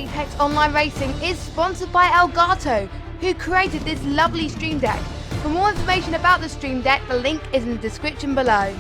Apex Online Racing is sponsored by Elgato, who created this lovely Stream Deck. For more information about the Stream Deck, the link is in the description below.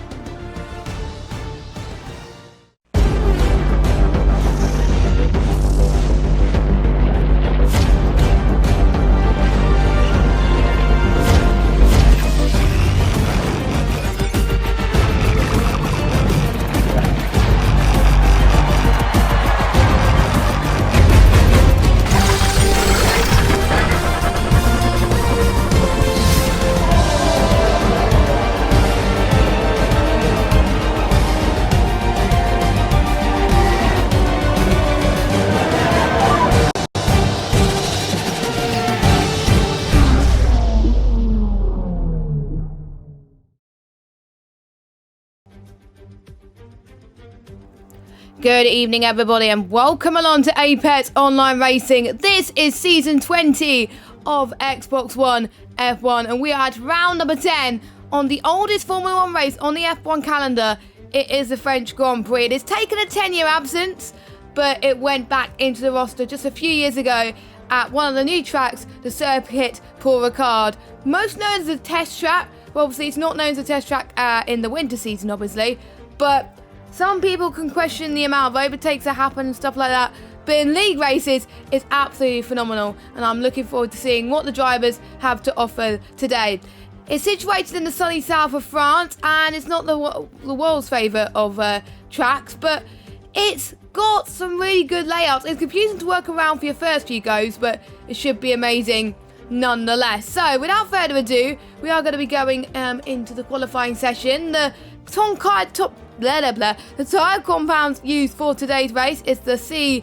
Good evening, everybody, and welcome along to Apex Online Racing. This is Season 20 of Xbox One F1, and we are at round number 10 on the oldest Formula 1 race on the F1 calendar. It is the French Grand Prix. It has taken a 10-year absence, but it went back into the roster just a few years ago at one of the new tracks, the Circuit Paul Ricard, most known as a test track. Well, obviously, it's not known as a test track in the winter season, obviously, but some people can question the amount of overtakes that happen and stuff like that, but in league races, it's absolutely phenomenal, and I'm looking forward to seeing what the drivers have to offer today. It's situated in the sunny south of France, and it's not the world's favourite of tracks, but it's got some really good layouts. It's confusing to work around for your first few goes, but it should be amazing nonetheless. So, without further ado, we are going to be going into the qualifying session. The tyre compounds used for today's race is the C4s,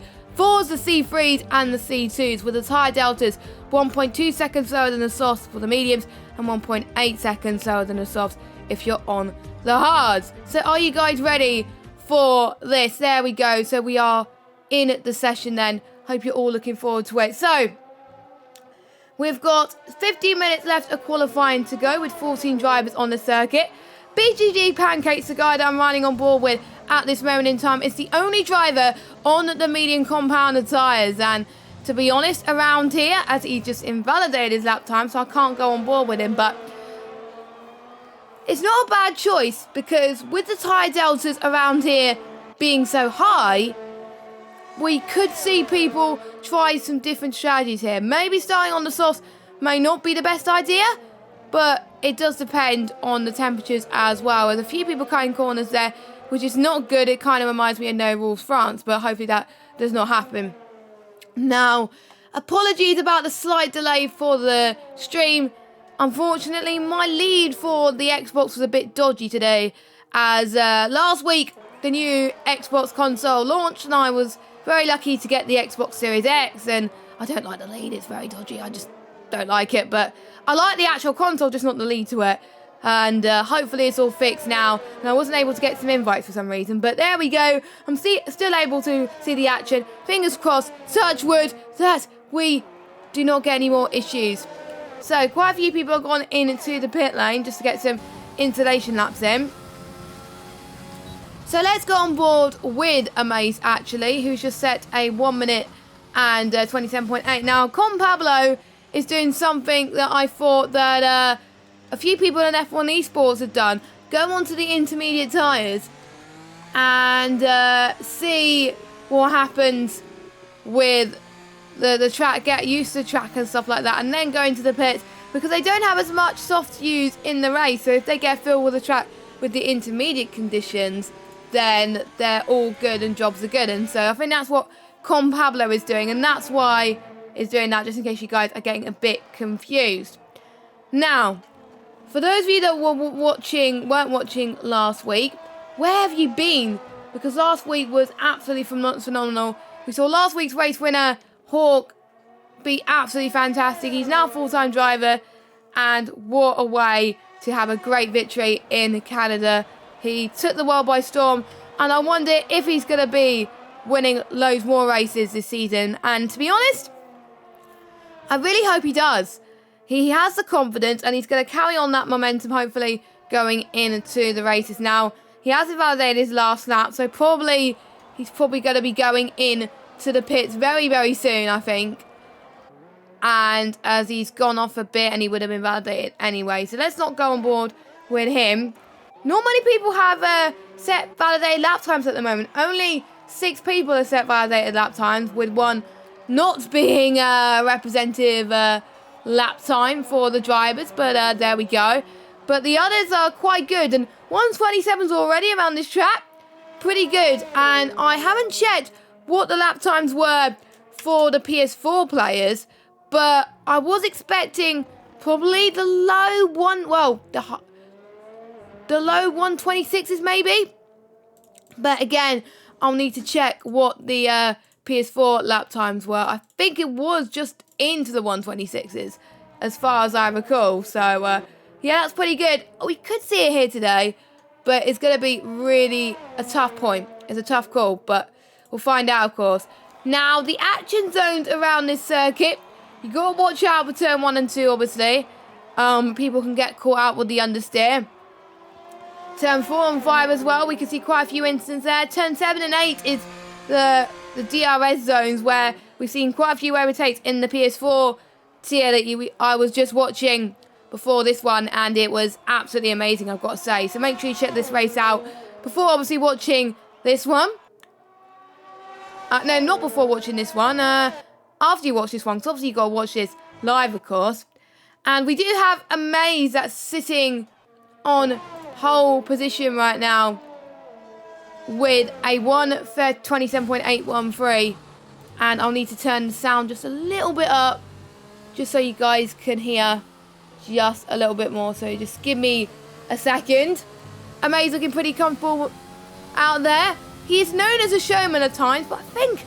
the C3s and the C2s, with the tyre deltas 1.2 seconds slower than the softs for the mediums and 1.8 seconds slower than the softs if you're on the hards. So are you guys ready for this? There we go. So we are in the session then. Hope you're all looking forward to it. So we've got 15 minutes left of qualifying to go with 14 drivers on the circuit. BGG Pancakes, the guy that I'm running on board with at this moment in time, is the only driver on the medium compounded tyres. And to be honest, around here, as he just invalidated his lap time, so I can't go on board with him, but it's not a bad choice because with the tyre deltas around here being so high, we could see people try some different strategies here. Maybe starting on the softs may not be the best idea, but it does depend on the temperatures as well. There's a few people cutting corners there, which is not good. It kind of reminds me of No Rules France, but hopefully that does not happen. Now, apologies about the slight delay for the stream. Unfortunately, my lead for the Xbox was a bit dodgy today, as last week the new Xbox console launched, and I was very lucky to get the Xbox Series X, and I don't like the lead. It's very dodgy. I just don't like it, but I like the actual console, just not the lead to it. And hopefully it's all fixed now. And I wasn't able to get some invites for some reason, but there we go. I'm still able to see the action. Fingers crossed, touch wood, that we do not get any more issues. So quite a few people have gone into the pit lane just to get some installation laps in. So let's go on board with Amaze, actually, who's just set a 1 minute and 27.8. Now, Con Pablo is doing something that I thought that a few people in F1 esports had done. Go onto the intermediate tyres and see what happens with the track, get used to the track and stuff like that, and then go into the pits, because they don't have as much soft use in the race. So if they get filled with the track with the intermediate conditions, then they're all good and jobs are good. And so I think that's what Con Pablo is doing, and that's why is doing that, just in case you guys are getting a bit confused. Now, for those of you that weren't watching last week, where have you been? Because last week was absolutely phenomenal. We saw last week's race winner, Hawk, be absolutely fantastic. He's now a full-time driver, and what a way to have a great victory in Canada. He took the world by storm, and I wonder if he's going to be winning loads more races this season. And to be honest, I really hope he does. He has the confidence, and he's going to carry on that momentum, hopefully, going into the races. Now, he has invalidated his last lap, so he's probably going to be going in to the pits very, very soon, I think. And as he's gone off a bit and he would have been validated anyway. So let's not go on board with him. Not many people have set validated lap times at the moment. Only 6 people have set validated lap times, with one not being a representative lap time for the drivers. But there we go. But the others are quite good. And 127's already around this track. Pretty good. And I haven't checked what the lap times were for the PS4 players. But I was expecting probably the low the low 126s maybe. But again, I'll need to check what the PS4 lap times were. I think it was just into the 126s, as far as I recall. So, yeah, that's pretty good. We could see it here today, but it's going to be really a tough point. It's a tough call, but we'll find out, of course. Now, the action zones around this circuit, you got to watch out for turn 1 and 2, obviously. People can get caught out with the understeer. Turn 4 and 5 as well, we can see quite a few instances there. Turn 7 and 8 is the DRS zones, where we've seen quite a few overtakes in the PS4 tier that I was just watching before this one, and it was absolutely amazing, I've got to say. So make sure you check this race out before obviously watching this one. No, not before watching this one. After you watch this one, because obviously you've got to watch this live, of course. And we do have a Maze that's sitting on pole position right now with a 1:27.813, and I'll need to turn the sound just a little bit up just so you guys can hear just a little bit more. So just give me a second. Amaze looking pretty comfortable out there. He is known as a showman at times, but I think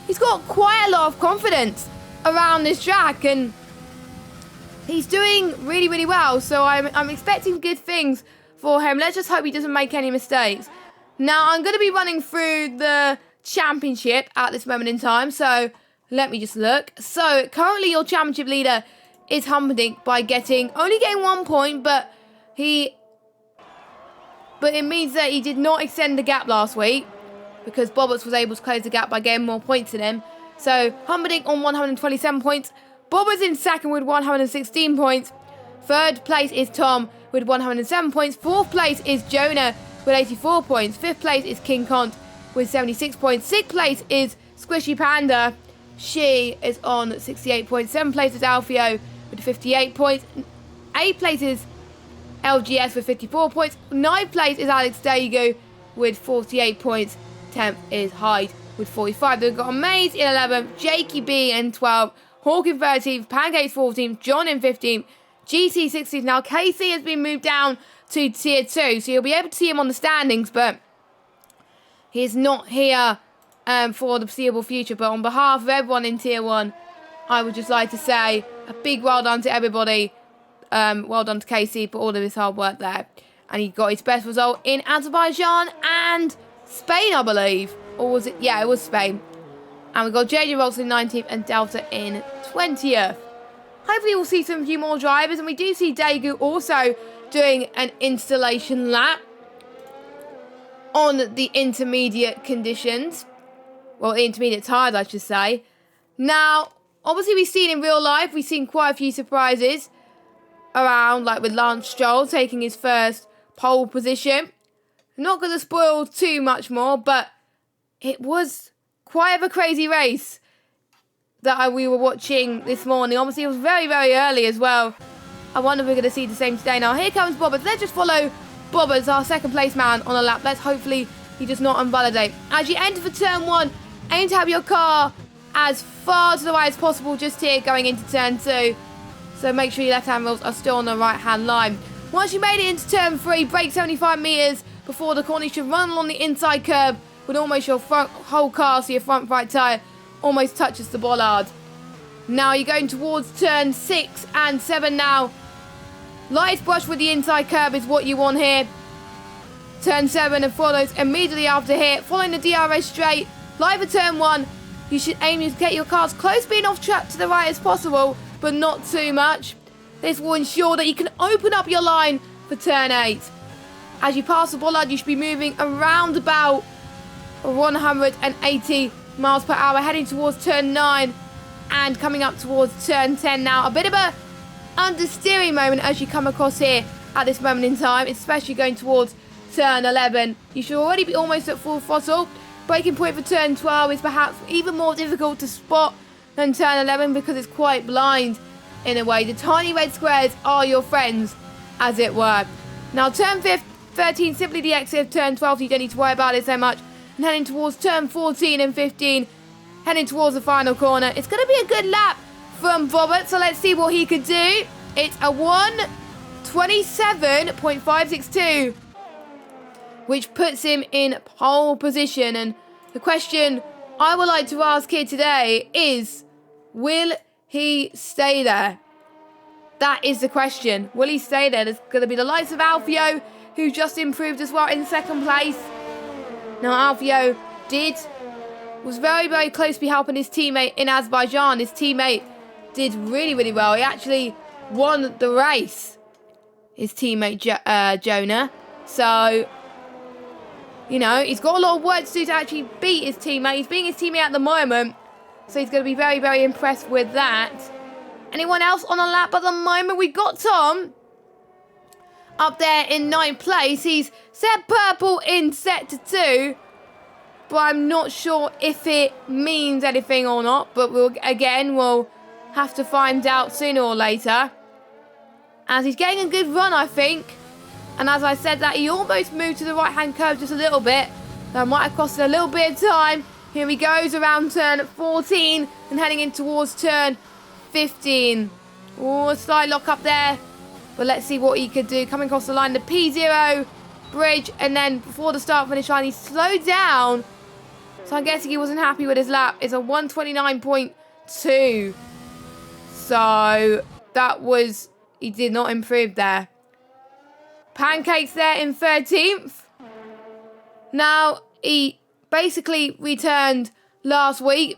he's got quite a lot of confidence around this track, and he's doing really, really well. So I'm expecting good things for him. Let's just hope he doesn't make any mistakes. Now, I'm going to be running through the championship at this moment in time. So let me just look. So currently your championship leader is Humperdinck by only getting 1 point, but it means that he did not extend the gap last week, because Bobberts was able to close the gap by getting more points than him. So Humperdinck on 127 points. Bobberts in second with 116 points. Third place is Tom with 107 points. Fourth place is Jonah with 84 points. Fifth place is King Kont with 76 points. Sixth place is Squishy Panda. She is on 68 points. Seventh place is Alfio with 58 points. Eighth place is LGS with 54 points. Ninth place is Alex Dago with 48 points. 10th is Hyde with 45. They've got a Maze in 11th, Jakey B in 12th, Hawk in 13th, Pancakes 14th, John in 15th, GC 16th. Now, KC has been moved down to Tier 2, so you'll be able to see him on the standings, but he's not here for the foreseeable future. But on behalf of everyone in Tier 1, I would just like to say a big well done to everybody. Well done to KC for all of his hard work there. And he got his best result in Azerbaijan and Spain, I believe. Or was it? Yeah, it was Spain. And we've got JJ Rolls in 19th and Delta in 20th. Hopefully we'll see some few more drivers. And we do see Daegu also doing an installation lap on the intermediate conditions. Well, intermediate tires, I should say. Now, obviously we've seen in real life, we've seen quite a few surprises around, like with Lance Stroll taking his first pole position. Not going to spoil too much more, but it was quite of a crazy race that we were watching this morning. Obviously, it was very, very early as well. I wonder if we're going to see the same today. Now, here comes Bobberts. Let's just follow Bobberts, our second place man, on a lap. Let's hopefully he does not invalidate. As you enter for turn 1, aim to have your car as far to the right as possible just here going into turn 2. So make sure your left-hand wheels are still on the right-hand line. Once you made it into turn 3, brake 75 metres before the corner. You should run along the inside curb with almost your whole car, so your front right tyre almost touches the bollard. Now you're going towards turn 6 and 7 now. Lightest brush with the inside curb is what you want here. Turn 7 and follows immediately after here. Following the DRS straight. Live at turn 1. You should aim to get your cars close being off track to the right as possible, but not too much. This will ensure that you can open up your line for turn 8. As you pass the bollard, you should be moving around about 180 miles per hour, heading towards turn 9 and coming up towards turn 10 now. A bit of a understeering moment as you come across here at this moment in time, especially going towards turn 11. You should already be almost at full throttle. Braking point for turn 12 is perhaps even more difficult to spot than turn 11 because it's quite blind in a way. The tiny red squares are your friends, as it were. Now turn 13, simply the exit of turn 12, so you don't need to worry about it so much. And heading towards turn 14 and 15, heading towards the final corner. It's going to be a good lap from Robert, so let's see what he could do. It's a 1:27.562, which puts him in pole position. And the question I would like to ask here today is, will he stay there? That is the question. Will he stay there? There's going to be the likes of Alfio, who just improved as well in second place. Now, Alfio was very, very close to be helping his teammate in Azerbaijan. His teammate did really, really well. He actually won the race, his teammate Jonah. So, you know, he's got a lot of work to do to actually beat his teammate. He's beating his teammate at the moment, so he's going to be very, very impressed with that. Anyone else on a lap at the moment? We got Tom up there in 9th place. He's set purple in sector 2, but I'm not sure if it means anything or not. But we'll have to find out sooner or later. As he's getting a good run, I think. And as I said that, he almost moved to the right-hand curve just a little bit. That might have costed a little bit of time. Here he goes around turn 14 and heading in towards turn 15. Oh, a slight lock up there. But let's see what he could do. Coming across the line, the P0 bridge. And then before the start-finish line, he slowed down. So I'm guessing he wasn't happy with his lap. It's a 1:29.2. So that was... he did not improve there. Pancakes there in 13th. Now, he basically returned last week.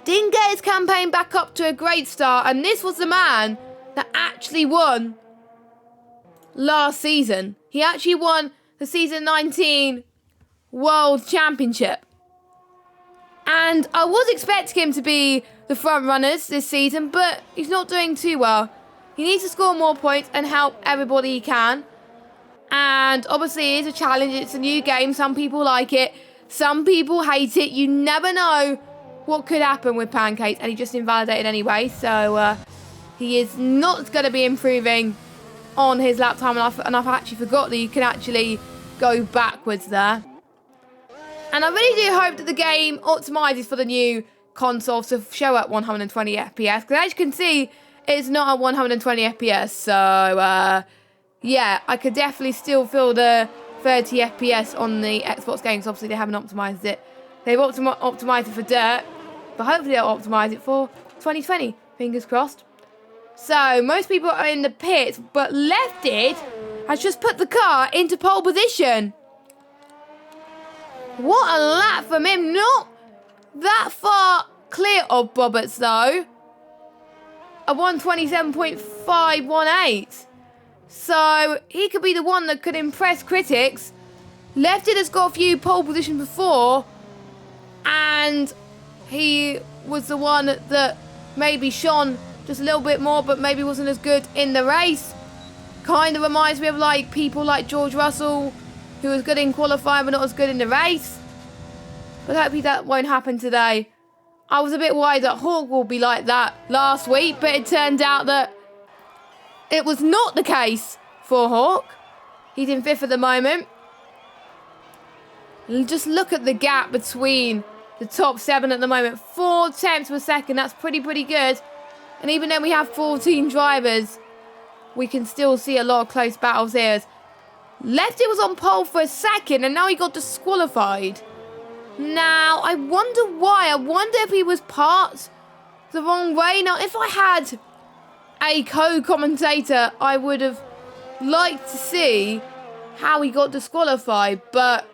Didn't get his campaign back up to a great start. And this was the man that actually won last season. He actually won the season 19 World Championship. And I was expecting him to be the front runners this season, but he's not doing too well. He needs to score more points and help everybody he can. And obviously it is a challenge. It's a new game. Some people like it. Some people hate it. You never know what could happen with Pancakes. And he just invalidated anyway. So he is not going to be improving on his lap time. And I've actually forgot that you can actually go backwards there. And I really do hope that the game optimizes for the new console to show at 120 FPS. Because as you can see, it's not at 120 FPS. So, yeah, I could definitely still feel the 30 FPS on the Xbox games. Obviously, they haven't optimized it. They've optimized it for dirt. But hopefully they'll optimize it for 2020. Fingers crossed. So, most people are in the pits. But Lefted has just put the car into pole position. What a lap from him. Not that far clear of Roberts, though. A 1:27.518. So, he could be the one that could impress critics. Lefted has got a few pole positions before. And he was the one that maybe shone just a little bit more, but maybe wasn't as good in the race. Kind of reminds me of like people like George Russell, who was good in qualifying but not as good in the race. But hopefully that won't happen today. I was a bit worried that Hawk will be like that last week, but it turned out that it was not the case for Hawk. He's in 5th at the moment. Just look at the gap between the top 7 at the moment. 4 tenths per second. That's pretty good. And even though we have 14 drivers, we can still see a lot of close battles here. Lefty was on pole for a second and now he got disqualified. Now, I wonder why. I wonder if he was parked the wrong way. Now, if I had a co-commentator, I would have liked to see how he got disqualified, but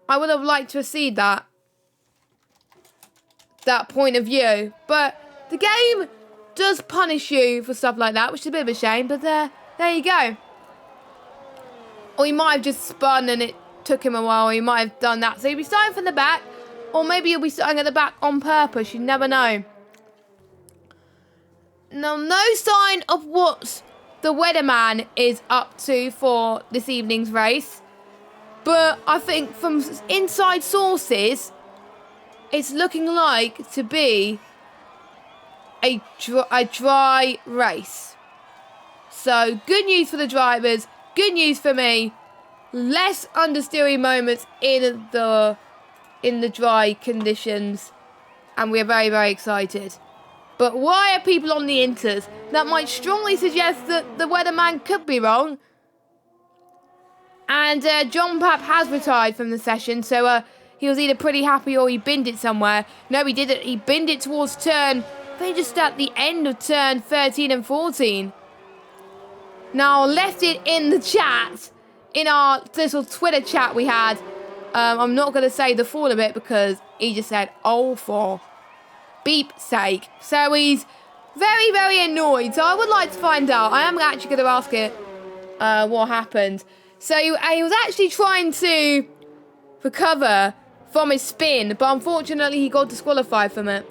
I would have liked to have seen that point of view. But the game does punish you for stuff like that, which is a bit of a shame, but there you go. Or he might have just spun and it took him a while. He might have done that. So he'll be starting from the back, or maybe he'll be starting at the back on purpose. You never know. Now, no sign of what the weatherman is up to for this evening's race. But I think from inside sources, it's looking like to be a dry race. So, good news for the drivers. Good news for me. Less understeering moments in the dry conditions. And we're very, very excited. But why are people on the inters? That might strongly suggest that the weatherman could be wrong. And John Papp has retired from the session, so he was either pretty happy or he binned it somewhere. No, he didn't. He binned it towards turn, I think just at the end of turn 13 and 14. Now, I left it in the chat, in our little Twitter chat we had. I'm not going to say the full of it because he just said, oh, for beep sake. So he's very, very annoyed. So I would like to find out. I am actually going to ask it what happened. So he was actually trying to recover from his spin, but unfortunately he got disqualified from it.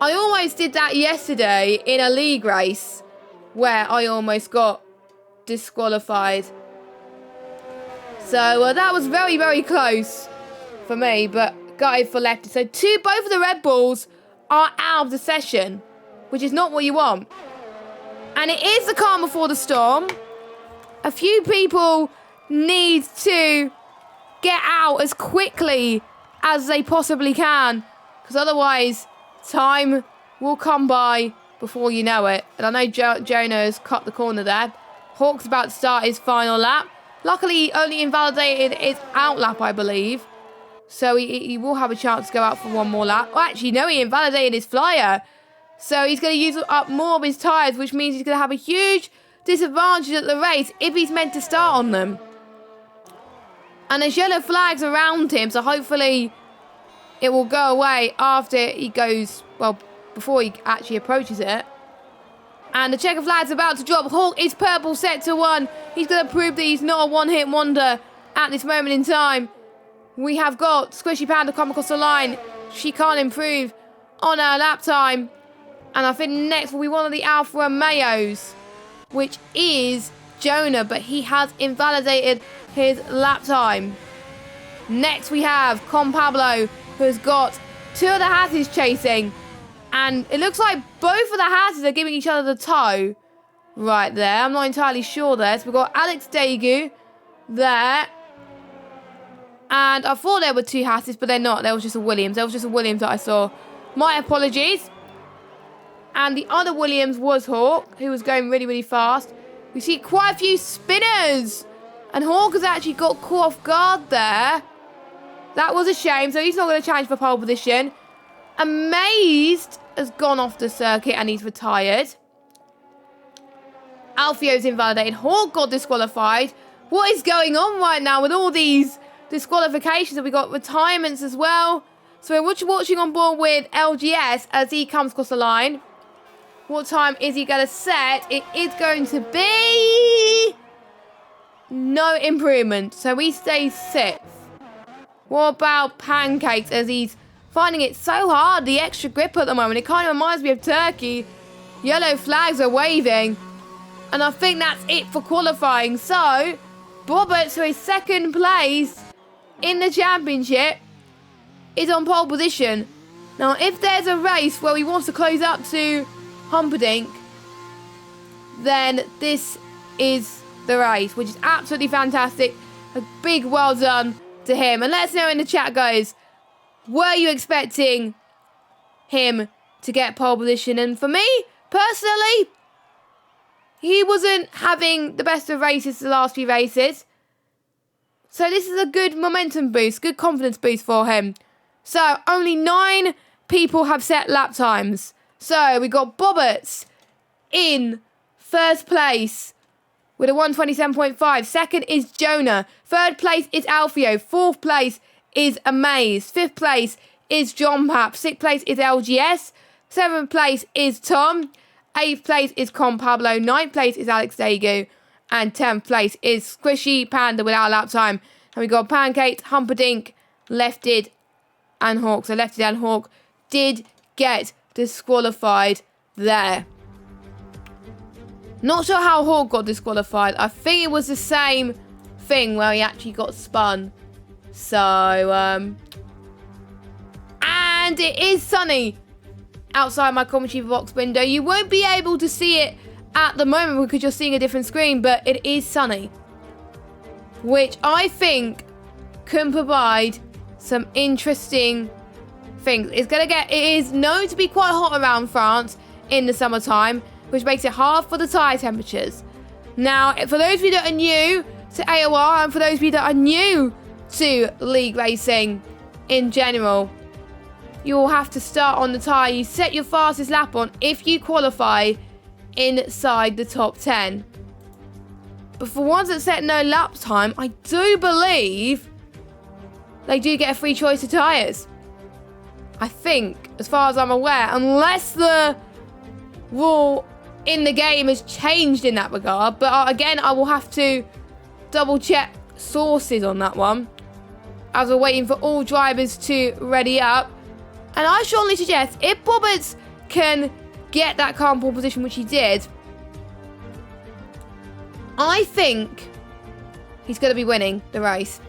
I almost did that yesterday in a league race where I almost got disqualified. So that was very, very close for me, but gutted for lefty. So both of the Red Bulls are out of the session, which is not what you want. And it is the calm before the storm. A few people need to get out as quickly as they possibly can, because otherwise time will come by before you know it. And I know Jonah has cut the corner there. Hawk's about to start his final lap. Luckily, he only invalidated his out lap, I believe. So he will have a chance to go out for one more lap. Oh, actually, no, he invalidated his flyer. So he's going to use up more of his tyres, which means he's going to have a huge disadvantage at the race if he's meant to start on them. And there's yellow flags around him, so hopefully it will go away after he goes, well, before he actually approaches it. And the checker flag's about to drop. Hawk is purple, set to 1. He's going to prove that he's not a one-hit wonder at this moment in time. We have got Squishy Panda come across the line. She can't improve on her lap time. And I think next will be one of the Alfa Romeos, which is Jonah, but he has invalidated his lap time. Next we have Con Pablo, who has got 2 of the Hasses chasing. And it looks like both of the Hasses are giving each other the toe right there. I'm not entirely sure there. So we've got Alex Daegu there. And I thought there were 2 Hasses, but they're not. There was just a Williams. There was just a Williams that I saw. My apologies. And the other Williams was Hawk, who was going really, really fast. We see quite a few spinners. And Hawk has actually got caught off guard there. That was a shame. So he's not going to challenge for pole position. Amazed has gone off the circuit and he's retired. Alfio's invalidated. Hawk got disqualified. What is going on right now with all these disqualifications? And we got retirements as well. So we're watching on board with LGS as he comes across the line. What time is he going to set? It is going to be no improvement. So he stays 6th. What about Pancakes as he's finding it so hard, the extra grip at the moment? It kind of reminds me of Turkey. Yellow flags are waving. And I think that's it for qualifying. So, Roberts, who is 2nd place in the championship, is on pole position. Now, if there's a race where he wants to close up to Humperdinck, then this is the race, which is absolutely fantastic. A big well done to him. And let us know in the chat, guys, were you expecting him to get pole position? And for me, personally, he wasn't having the best of races the last few races. So this is a good momentum boost, good confidence boost for him. So only 9 people have set lap times. So we got Bobberts in 1st place with a 1:27.5. 2nd is Jonah. 3rd place is Alfio. 4th place is Amaze. 5th place is John Papp. 6th place is LGS. 7th place is Tom. 8th place is Con Pablo. 9th place is Alex Daegu. And 10th place is Squishy Panda without lap time. And we got Pancake, Humperdinck, Lefted, and Hawk. So Lefted and Hawk did get disqualified there. Not sure how Hawk got disqualified. I think it was the same thing where he actually got spun. So, and it is sunny outside my commentary box window. You won't be able to see it at the moment because you're seeing a different screen, but it is sunny, which I think can provide some interesting things. It is known to be quite hot around France in the summertime, which makes it hard for the tyre temperatures. Now, for those of you that are new to AOR and for those of you that are new to league racing in general, you will have to start on the tyre you set your fastest lap on if you qualify inside the top 10. But for ones that set no lap time, I do believe they do get a free choice of tyres. I think, as far as I'm aware, unless the rule in the game has changed in that regard. But again, I will have to double check sources on that one as we're waiting for all drivers to ready up. And I strongly suggest if Bobbers can get that calm pole position, which he did, I think he's going to be winning the race.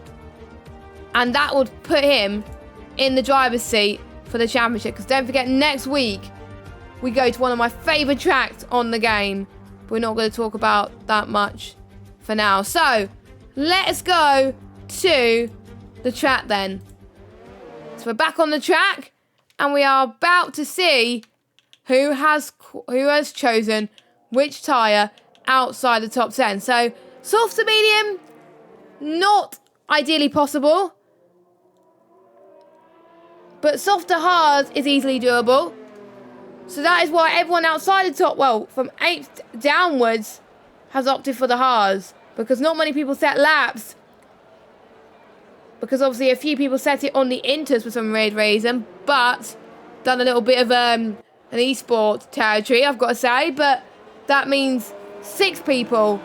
And that would put him in the driver's seat for the championship. Because don't forget, next week we go to one of my favourite tracks on the game. But we're not going to talk about that much for now. So let's go to the track then. So we're back on the track and we are about to see who has chosen which tyre outside the top 10. So soft to medium, not ideally possible. But soft to hard is easily doable. So that is why everyone outside the top, well, from 8 downwards, has opted for the hards. Because not many people set laps. Because obviously a few people set it on the inters for some weird reason. But done a little bit of an esport territory, I've got to say. But that means 7 people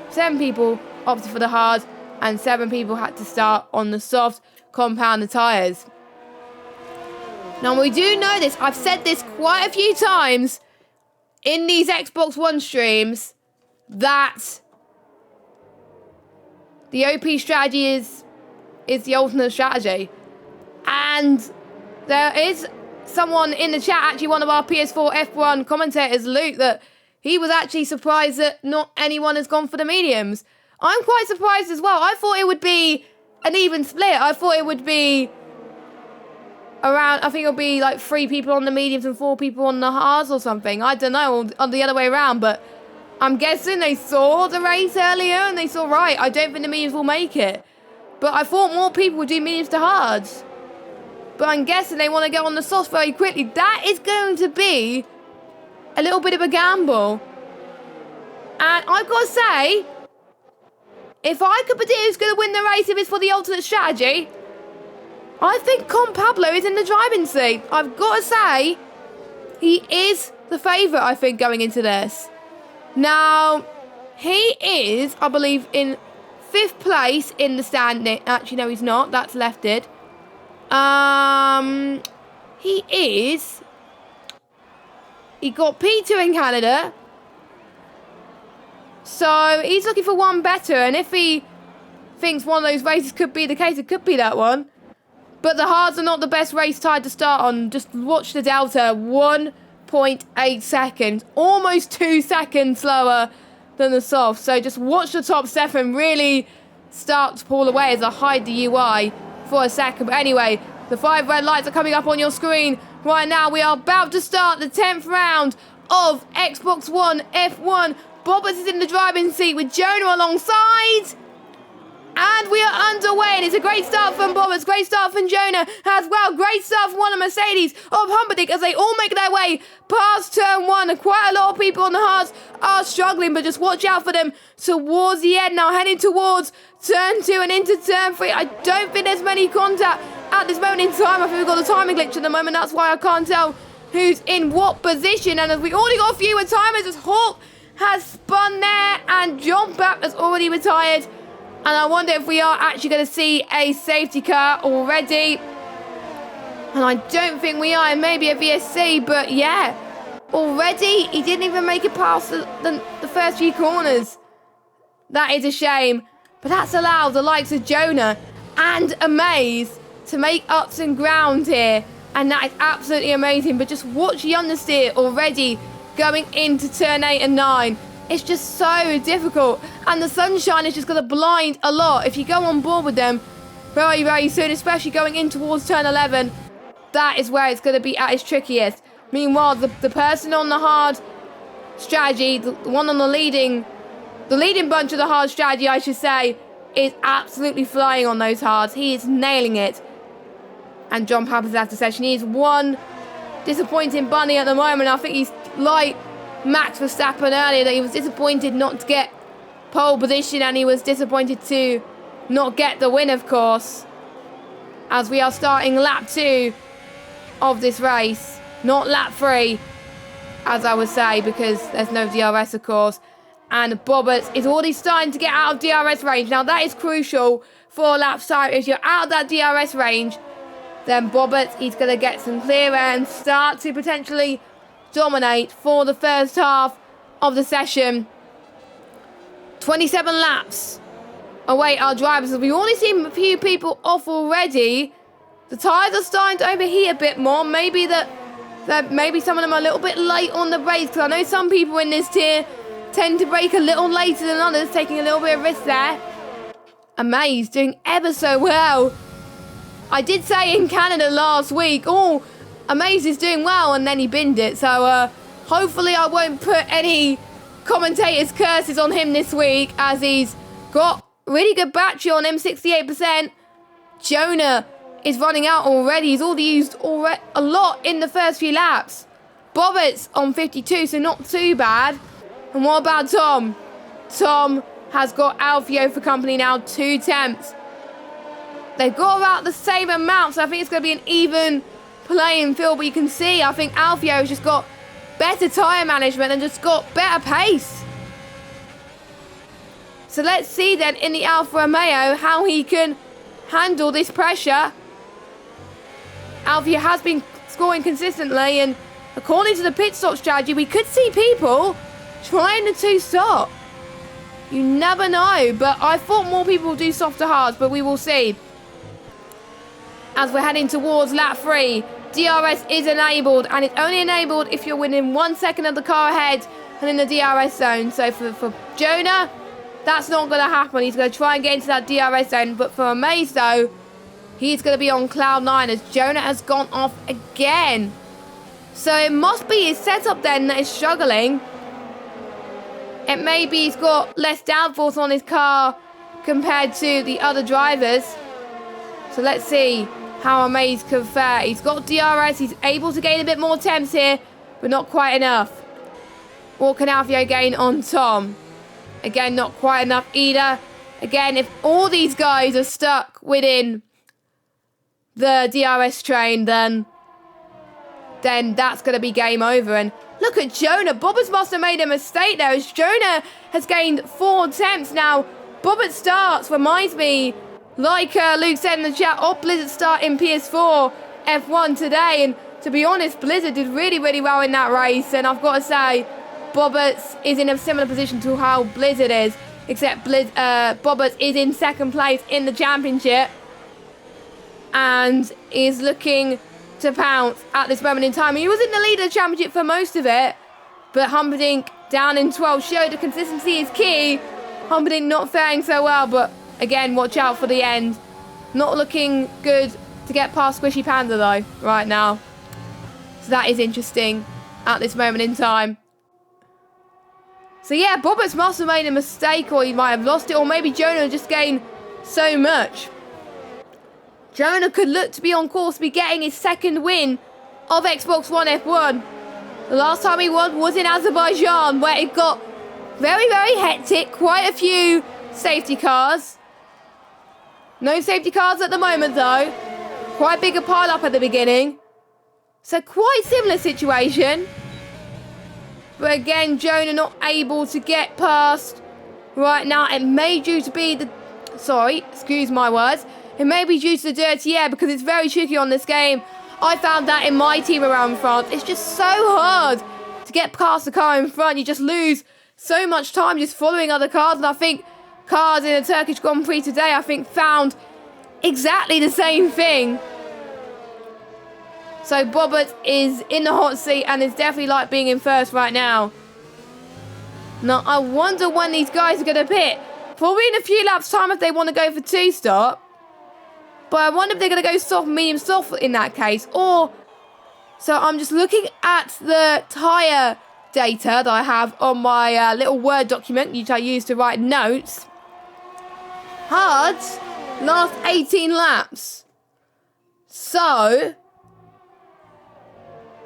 opted for the hard. And 7 people had to start on the soft compound tyres. Now, we do know this. I've said this quite a few times in these Xbox One streams that the OP strategy is the ultimate strategy. And there is someone in the chat, actually one of our PS4 F1 commentators, Luke, that he was actually surprised that not anyone has gone for the mediums. I'm quite surprised as well. I thought it would be an even split. I thought it would be around, I think it'll be like 3 people on the mediums and 4 people on the hards or something. I don't know, or the other way around, but I'm guessing they saw the race earlier and they saw, right, I don't think the mediums will make it. But I thought more people would do mediums to hards. But I'm guessing they want to get on the softs very quickly. That is going to be a little bit of a gamble. And I've got to say, if I could predict who's going to win the race if it's for the alternate strategy, I think Con Pablo is in the driving seat. I've got to say, he is the favourite, I think, going into this. Now, he is, I believe, in 5th place in the standing. Actually, no, he's not. That's lefted. He is. He got P2 in Canada. So, he's looking for one better. And if he thinks one of those races could be the case, it could be that one. But the hards are not the best race tide to start on. Just watch the delta. 1.8 seconds. Almost 2 seconds slower than the soft. So just watch the top 7 really start to pull away as I hide the UI for a second. But anyway, the 5 red lights are coming up on your screen right now. We are about to start the 10th round of Xbox One F1. Bobbers is in the driving seat with Jonah alongside. And we are underway, and it's a great start from Bobbers, great start from Jonah as well, great start from one of Mercedes of Humperdinck as they all make their way past turn 1. And quite a lot of people on the hards are struggling, but just watch out for them towards the end now, heading towards turn 2 and into turn 3. I don't think there's many contact at this moment in time. I think we've got a timing glitch at the moment, that's why I can't tell who's in what position. And as we already got fewer timers as Hawk has spun there and John Bapp has already retired And I wonder if we are actually going to see a safety car already. And I don't think we are. Maybe a VSC, but yeah. Already, he didn't even make it past the first few corners. That is a shame. But that's allowed the likes of Jonah and Amaze to make up some ground here. And that is absolutely amazing. But just watch the understeer already going into turn 8 and 9. It's just so difficult. And the sunshine is just going to blind a lot. If you go on board with them very, very soon, especially going in towards turn 11, that is where it's going to be at its trickiest. Meanwhile, the person on the hard strategy, the one on the leading bunch of the hard strategy, I should say, is absolutely flying on those hards. He is nailing it. And John Pappas after session. He is one disappointing bunny at the moment. I think he's like Max Verstappen earlier, that he was disappointed not to get pole position, and he was disappointed to not get the win, of course. As we are starting lap 2 of this race. Not lap 3, as I would say, because there's no DRS, of course. And Bobbert is already starting to get out of DRS range. Now, that is crucial for lap time. If you're out of that DRS range, then Bobbert, he's going to get some clear air and start to potentially dominate for the first half of the session. 27 laps await our drivers. We've already seen a few people off already. The tyres are starting to overheat a bit more. Maybe maybe some of them are a little bit late on the brakes, because I know some people in this tier tend to brake a little later than others, taking a little bit of risk there. Amaze doing ever so well. I did say in Canada last week, oh, Amaze is doing well, and then he binned it. So hopefully I won't put any commentators' curses on him this week, as he's got really good battery on him, 68%. Jonah is running out already. He's already used a lot in the first few laps. Bobbert's on 52, so not too bad. And what about Tom? Tom has got Alfio for company now, 2 temps. They've got about the same amount, so I think it's going to be an even playing field. But you can see, I think Alfio has just got better tyre management and just got better pace. So let's see then in the Alfa Romeo how he can handle this pressure. Alfio has been scoring consistently, and according to the pit stop strategy, we could see people trying the 2-stop. You never know, but I thought more people would do softer hards, but we will see. As we're heading towards lap 3, DRS is enabled, and it's only enabled if you're within 1 second of the car ahead and in the DRS zone. So for Jonah, that's not going to happen. He's going to try and get into that DRS zone, but for Amaze though, he's going to be on cloud 9 as Jonah has gone off again. So it must be his setup then that is struggling. It may be he's got less downforce on his car compared to the other drivers. So let's see how Amaze can fare. He's got DRS. He's able to gain a bit more temps here, but not quite enough. What can Alfio gain on Tom? Again, not quite enough either. Again, if all these guys are stuck within the DRS train, then that's going to be game over. And look at Jonah. Bobbers must have made a mistake there, as Jonah has gained 4 temps. Now, Bobbert starts, reminds me, like Luke said in the chat, of Blizzard start in PS4 F1 today. And to be honest, Blizzard did really, really well in that race. And I've got to say, Bobbert is in a similar position to how Blizzard is, except Bobbert is in 2nd place in the championship and is looking to pounce at this moment in time. He was in the lead of the championship for most of it, but Humperdinck down in 12th showed that consistency is key. Humperdinck not faring so well, but again, watch out for the end. Not looking good to get past Squishy Panda though right now. So that is interesting at this moment in time. So yeah, Bobbers must have made a mistake, or he might have lost it, or maybe Jonah just gained so much. Jonah could look to be on course to be getting his 2nd win of Xbox One F1. The last time he won was in Azerbaijan, where it got very, very hectic. Quite a few safety cars. No safety cars at the moment though. Quite big a pile up at the beginning. So quite similar situation. But again, Jonah not able to get past right now. It may due to be the Sorry, excuse my words. It may be due to the dirty air because it's very tricky on this game. I found that in my team around France. It's just so hard to get past the car in front. You just lose so much time just following other cars. And I think cars in a Turkish Grand Prix today, I think, found exactly the same thing. So Bobbert is in the hot seat and is definitely like being in first right now. Now, I wonder when these guys are going to pit. Probably in a few laps' time if they want to go for two-stop. But I wonder if they're going to go soft, medium, soft in that case. Or, so I'm just looking at the tyre data that I have on my little Word document, which I use to write notes. Hards last 18 laps. So,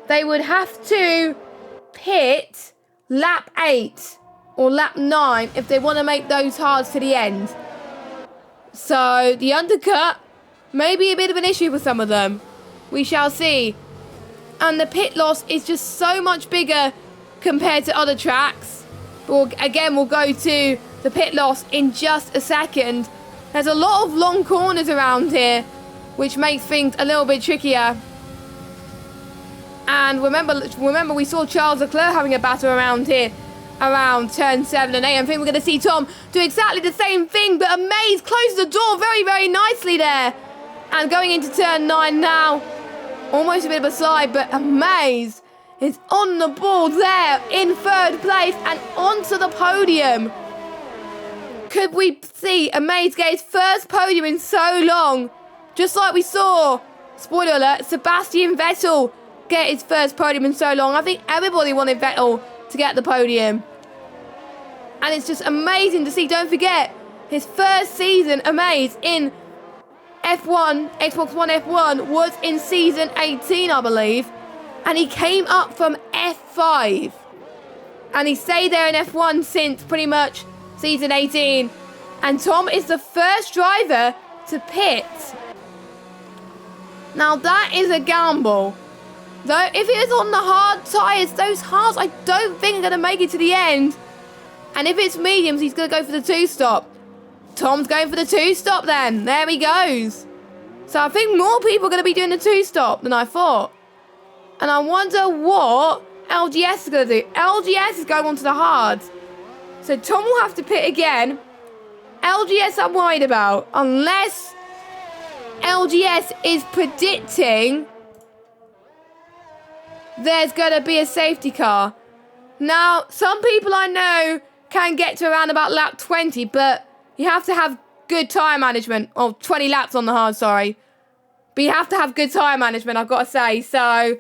they would have to pit lap 8 or lap 9 if they want to make those hards to the end. So, the undercut may be a bit of an issue for some of them. We shall see. And the pit loss is just so much bigger compared to other tracks. But again, we'll go to the pit loss in just a second. There's a lot of long corners around here, which makes things a little bit trickier. And remember we saw Charles Leclerc having a battle around here, around turn 7 and 8. I think we're going to see Tom do exactly the same thing, but Amaze closes the door very, very nicely there. And going into turn 9 now, almost a bit of a slide, but Amaze is on the board there in third place and onto the podium. Could we see Amaze get his first podium in so long? Just like we saw, spoiler alert, Sebastian Vettel get his first podium in so long. I think everybody wanted Vettel to get the podium. And it's just amazing to see. Don't forget, his first season, Amaze, in F1, Xbox One F1, was in season 18, I believe. And he came up from F5. And he stayed there in F1 since pretty much season 18. And Tom is the first driver to pit. Now that is a gamble. Though if it is on the hard tyres, those hards I don't think are going to make it to the end. And if it's mediums, he's going to go for the two-stop. Tom's going for the two-stop then. There he goes. So I think more people are going to be doing the two-stop than I thought. And I wonder what LGS is going to do. LGS is going on to the hards. So Tom will have to pit again. LGS I'm worried about. Unless LGS is predicting there's going to be a safety car. Now, some people I know can get to around about lap 20, but you have to have good tyre management. Oh, 20 laps on the hard, sorry. But you have to have good tyre management, I've got to say. So,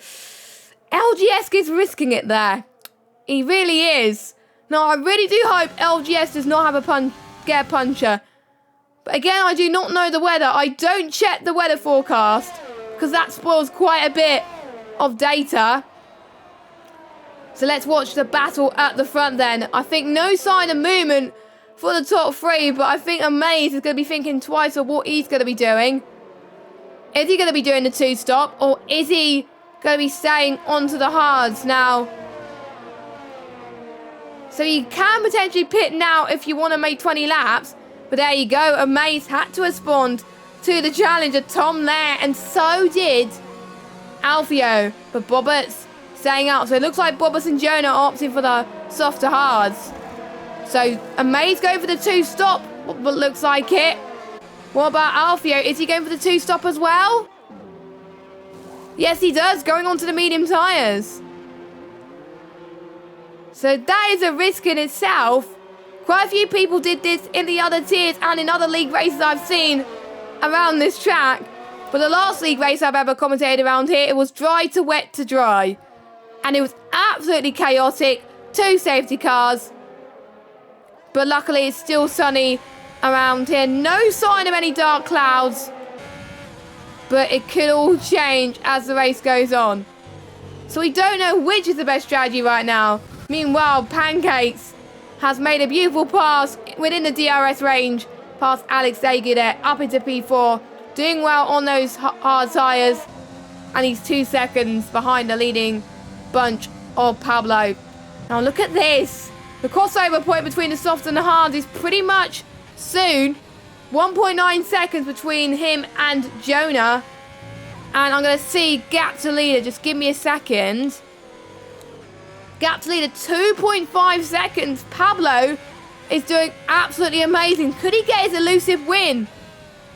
LGS is risking it there. He really is. Now, I really do hope LGS does not have a get a puncher. But again, I do not know the weather. I don't check the weather forecast because that spoils quite a bit of data. So let's watch the battle at the front then. I think no sign of movement for the top three, but I think Amaze is going to be thinking twice of what he's going to be doing. Is he going to be doing the two-stop, or is he going to be staying onto the hards now? So you can potentially pit now if you want to make 20 laps. But there you go. Amaze had to respond to the challenge of Tom there, and so did Alfio. But Bobbert's staying out. So it looks like Bobbert and Jonah are opting for the softer hards. So Amaze going for the two-stop. But looks like it. What about Alfio? Is he going for the two-stop as well? Yes, he does. Going on to the medium tyres. So that is a risk in itself. Quite a few people did this in the other tiers and in other league races I've seen around this track. But the last league race I've ever commentated around here, it was dry to wet to dry. And it was absolutely chaotic. 2 safety cars. But luckily it's still sunny around here. No sign of any dark clouds. But it could all change as the race goes on. So we don't know which is the best strategy right now. Meanwhile, Pancakes has made a beautiful pass within the DRS range past Alex Daigle there, up into P4. Doing well on those hard tyres. And he's 2 seconds behind the leading bunch of Pablo. Now look at this. The crossover point between the soft and the hard is pretty much soon. 1.9 seconds between him and Jonah. And I'm going to see gap to leader. Just give me a second. Gap to leader, 2.5 seconds. Pablo is doing absolutely amazing. Could he get his elusive win?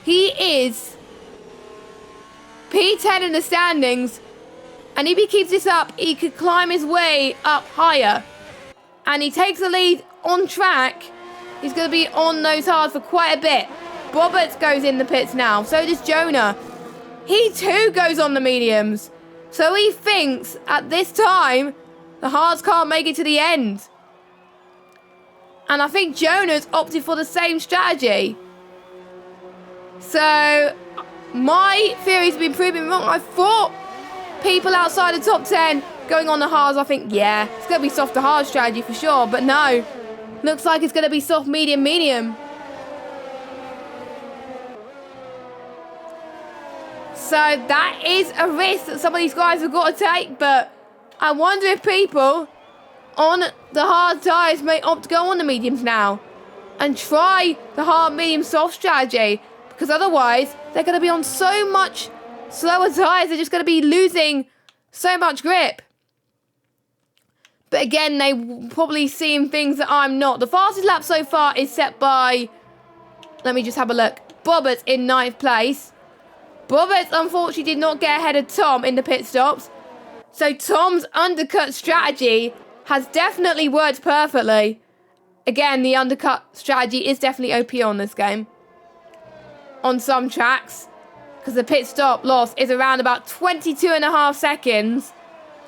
He is P10 in the standings. And if he keeps this up, he could climb his way up higher. And he takes the lead on track. He's going to be on those hards for quite a bit. Roberts goes in the pits now. So does Jonah. He too goes on the mediums. So he thinks at this time the hards can't make it to the end. And I think Jonah's opted for the same strategy. So my theory's been proven wrong. I thought people outside the top 10 going on the hards, I think, yeah, it's going to be soft to hard strategy for sure. But no, looks like it's going to be soft, medium, medium. So that is a risk that some of these guys have got to take, but I wonder if people on the hard tyres may opt to go on the mediums now and try the hard, medium, soft strategy, because otherwise they're going to be on so much slower tyres, they're just going to be losing so much grip. But again, they probably seeing things that I'm not. The fastest lap so far is set by, let me just have a look, Bobbert in 9th place. Bobbert, unfortunately, did not get ahead of Tom in the pit stops. So Tom's undercut strategy has definitely worked perfectly. Again, the undercut strategy is definitely OP on this game. On some tracks. Because the pit stop loss is around about 22.5 seconds.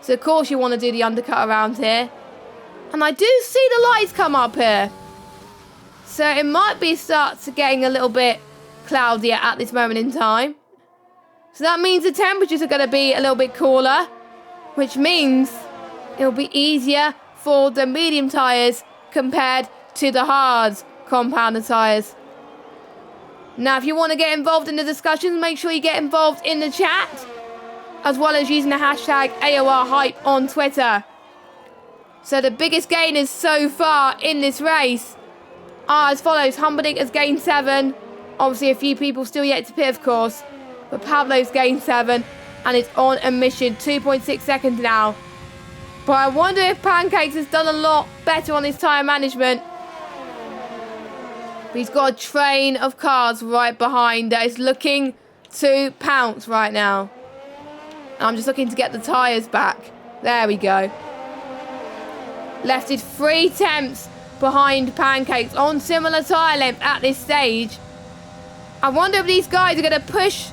So, of course, you want to do the undercut around here. And I do see the lights come up here. So, it might be start to getting a little bit cloudier at this moment in time. So that means the temperatures are going to be a little bit cooler, which means it'll be easier for the medium tyres compared to the hard compounder tyres. Now, if you want to get involved in the discussions, make sure you get involved in the chat, as well as using the hashtag AORHype on Twitter. So the biggest gainers so far in this race are as follows. Humperdinck has gained 7. Obviously, a few people still yet to pit, of course. But Pablo's gained 7 and it's on a mission. 2.6 seconds now. But I wonder if Pancakes has done a lot better on his tyre management. But he's got a train of cars right behind that is looking to pounce right now. And I'm just looking to get the tyres back. There we go. Left is 3 tenths behind Pancakes on similar tyre length at this stage. I wonder if these guys are going to push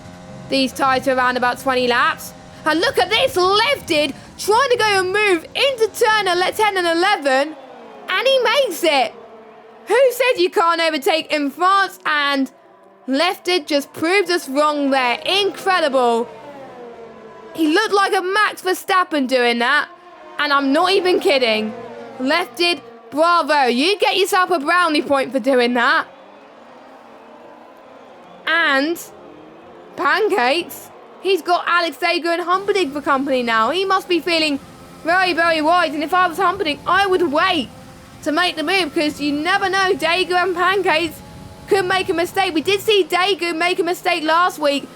these tyres to around about 20 laps. And look at this, lefted, trying to go and move into turn 10 and 11. And he makes it. Who said you can't overtake in France? And lefted just proved us wrong there. Incredible. He looked like a Max Verstappen doing that. And I'm not even kidding. Lefted, bravo. You get yourself a brownie point for doing that. And Pancakes, he's got Alex Dago and Humperdinck for company now. He must be feeling very, very wise. And if I was Humperdinck, I would wait to make the move, because you never know, Dago and Pancakes could make a mistake. We did see Dago make a mistake last week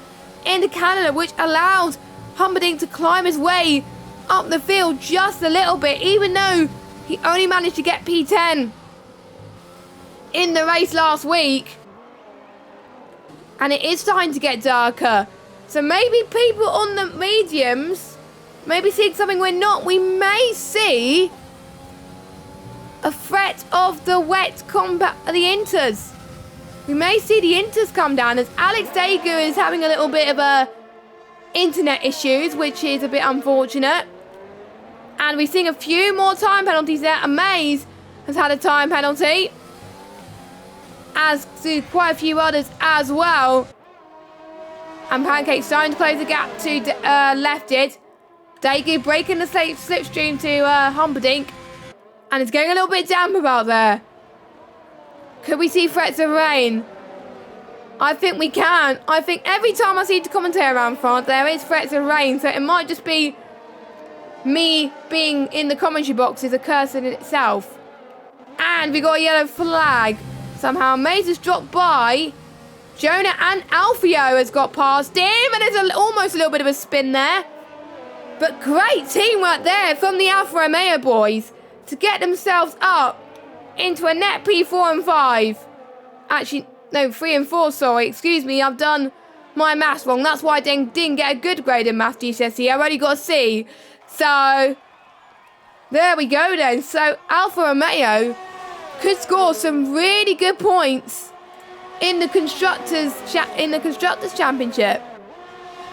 in Canada, which allowed Humperdinck to climb his way up the field just a little bit, even though he only managed to get P10 in the race last week. And it is starting to get darker. So maybe people on the mediums may be seeing something we're not. We may see a threat of the wet combat, the inters. We may see the inters come down, as Alex Dago is having a little bit of internet issues, which is a bit unfortunate. And we're seeing a few more time penalties there. Amaze has had a time penalty, as do quite a few others as well. And Pancake starting to close the gap to lefted. Dago breaking the slipstream to Humperdinck. And it's getting a little bit damp about there. Could we see threats of rain? I think we can. I think every time I see the commentary around France, there is threats of rain. So it might just be me being in the commentary box is a curse in itself. And we got a yellow flag. Somehow Maze has dropped by Jonah and Alfio has got past him, and there's almost a little bit of a spin there. But great teamwork there from the Alfa Romeo boys to get themselves up into a net P4 and 5. Actually, no, 3 and 4, sorry. Excuse me, I've done my maths wrong. That's why I didn't get a good grade in maths GCSE. I've only got a C. So, there we go then. So, Alfa Romeo could score some really good points in the Constructors Championship.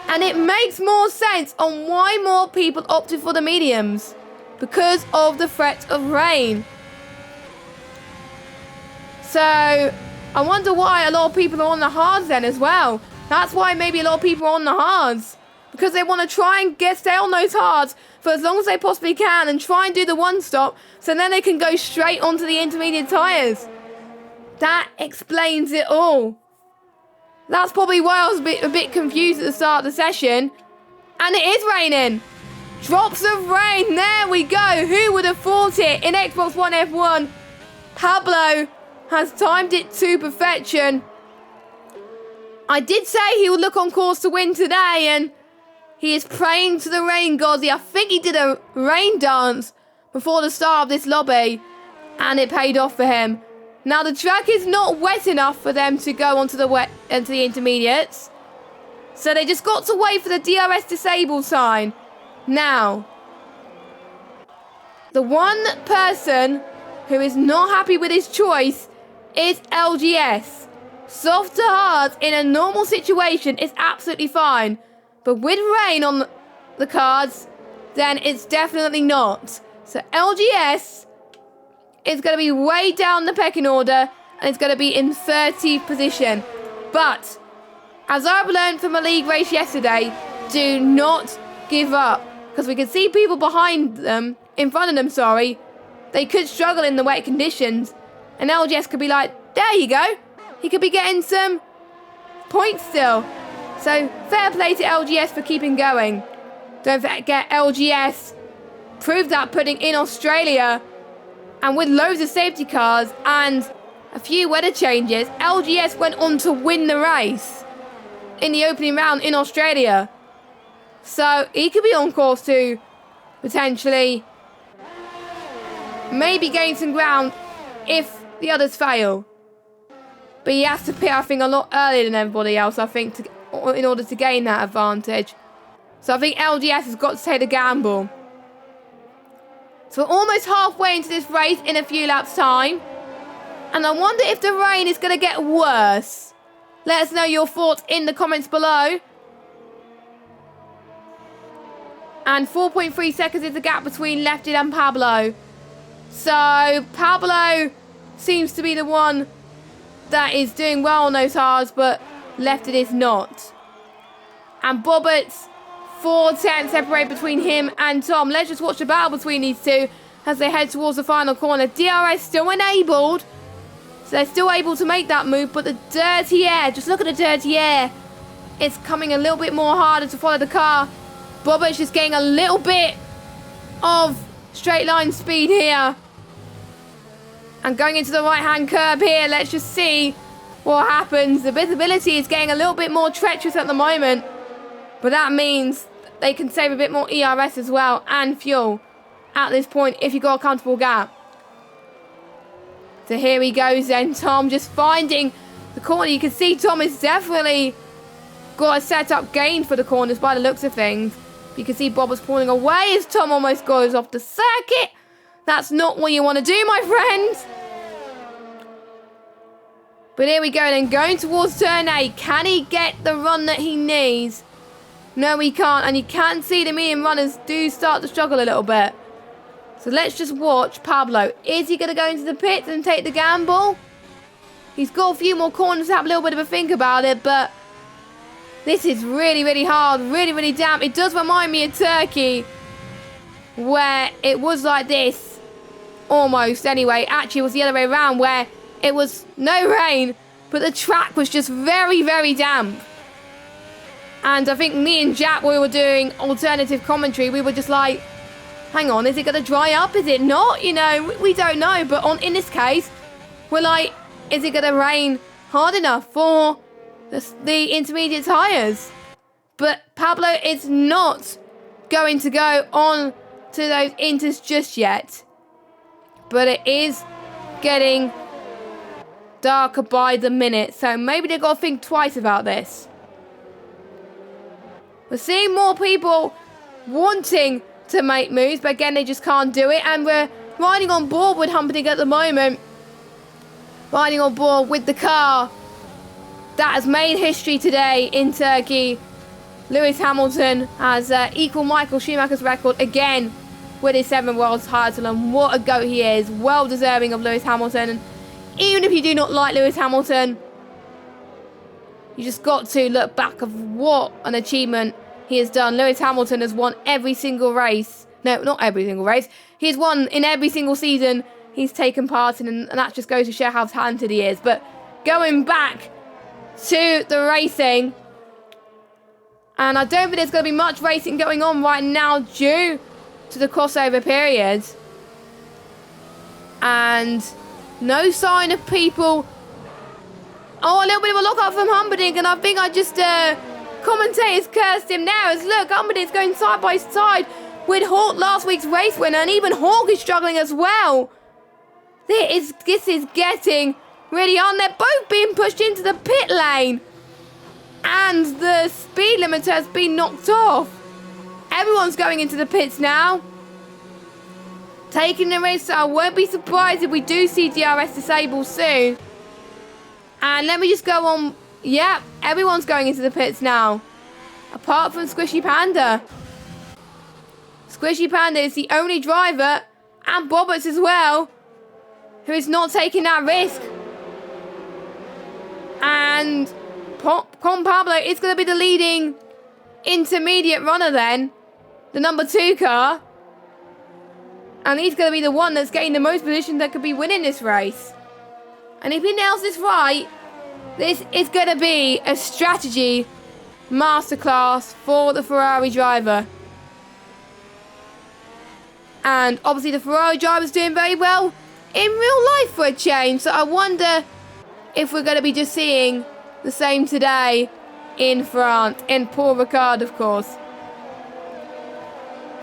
And it makes more sense on why more people opted for the mediums. Because of the threat of rain. So, I wonder why a lot of people are on the hards then as well. That's why maybe a lot of people are on the hards. Because they want to try and stay on those hards for as long as they possibly can and try and do the one stop so then they can go straight onto the intermediate tyres. That explains it all. That's probably why I was a bit confused at the start of the session. And it is raining. Drops of rain. There we go. Who would have thought it? In Xbox One F1, Pablo has timed it to perfection. I did say he would look on course to win today, and he is praying to the rain gods. I think he did a rain dance before the start of this lobby, and it paid off for him. Now the track is not wet enough for them to go onto the intermediates, so they just got to wait for the DRS disable sign. Now, the one person who is not happy with his choice is LGS. Soft to hard in a normal situation is absolutely fine, but with rain on the cards, then it's definitely not. So LGS is going to be way down the pecking order, and it's going to be in 30th position. But, as I've learned from a league race yesterday, do not give up. Because we can see people in front of them, sorry. They could struggle in the wet conditions. And LGS could be like, there you go. He could be getting some points still. So, fair play to LGS for keeping going. Don't forget, LGS proved that pudding in Australia. And with loads of safety cars and a few weather changes, LGS went on to win the race in the opening round in Australia. So, he could be on course to potentially maybe gain some ground if the others fail. But he has to pit, I think, a lot earlier than everybody else, I think, in order to gain that advantage. So I think LGS has got to take the gamble. So we're almost halfway into this race in a few laps' time. And I wonder if the rain is going to get worse. Let us know your thoughts in the comments below. And 4.3 seconds is the gap between Lefted and Pablo. So Pablo seems to be the one that is doing well on those hards, but Lefted is not. And Bobbitt's 4 tenths separate between him and Tom. Let's just watch the battle between these two as they head towards the final corner. DRS still enabled, so they're still able to make that move, but the dirty air, just look at the dirty air. It's coming a little bit more harder to follow the car. Bobbitt's just getting a little bit of straight line speed here. And going into the right-hand curb here, let's just see what happens. The visibility is getting a little bit more treacherous at the moment. But that means they can save a bit more ERS as well and fuel at this point if you've got a comfortable gap. So here he goes then. Tom just finding the corner. You can see Tom has definitely got a set-up gain for the corners by the looks of things. You can see Bob was pulling away as Tom almost goes off the circuit. That's not what you want to do, my friends. But here we go then, going towards turn 8. Can he get the run that he needs? No, he can't. And you can see the medium runners do start to struggle a little bit. So let's just watch Pablo. Is he going to go into the pits and take the gamble? He's got a few more corners to have a little bit of a think about it, but this is really, really hard, really, really damp. It does remind me of Turkey, where it was like this, almost anyway. Actually, it was the other way around, where it was no rain, but the track was just very, very damp. And I think me and Jack, we were doing alternative commentary, we were just like, hang on, is it going to dry up? Is it not? You know, we don't know. But in this case, we're like, is it going to rain hard enough for the intermediate tyres. But Pablo is not going to go on to those inters just yet. But it is getting darker by the minute, so maybe they've got to think twice about this. We're seeing more people wanting to make moves, but again, they just can't do it. And we're riding on board with Humperdinck at the moment. Riding on board with the car that has made history today in Turkey. Lewis Hamilton has equalled Michael Schumacher's record again with his 7th world title, and what a GOAT he is. Well deserving of Lewis Hamilton. And even if you do not like Lewis Hamilton, you just got to look back of what an achievement he has done. Lewis Hamilton has won every single race. No, not every single race. He's won in every single season he's taken part in, and that just goes to show how talented he is. But going back to the racing, and I don't think there's going to be much racing going on right now due to the crossover period. And no sign of people. Oh, a little bit of a lockout from Humperdinck, and I think I just commentators cursed him now. As look, Humperdinck's going side by side with Hawk, last week's race winner, and even Hawk is struggling as well. This is getting really on. They're both being pushed into the pit lane, and the speed limiter has been knocked off. Everyone's going into the pits now, taking the risk. So I won't be surprised if we do see DRS disabled soon. And let me just go on. Yeah, everyone's going into the pits now, apart from Squishy Panda. Squishy Panda is the only driver, and Bobbers as well, who is not taking that risk. And Con Pablo is going to be the leading intermediate runner then, the number 2 car. And he's going to be the one that's getting the most position that could be winning this race. And if he nails this right, this is going to be a strategy masterclass for the Ferrari driver. And obviously the Ferrari driver's doing very well in real life for a change. So I wonder if we're going to be just seeing the same today in France, in Paul Ricard, of course.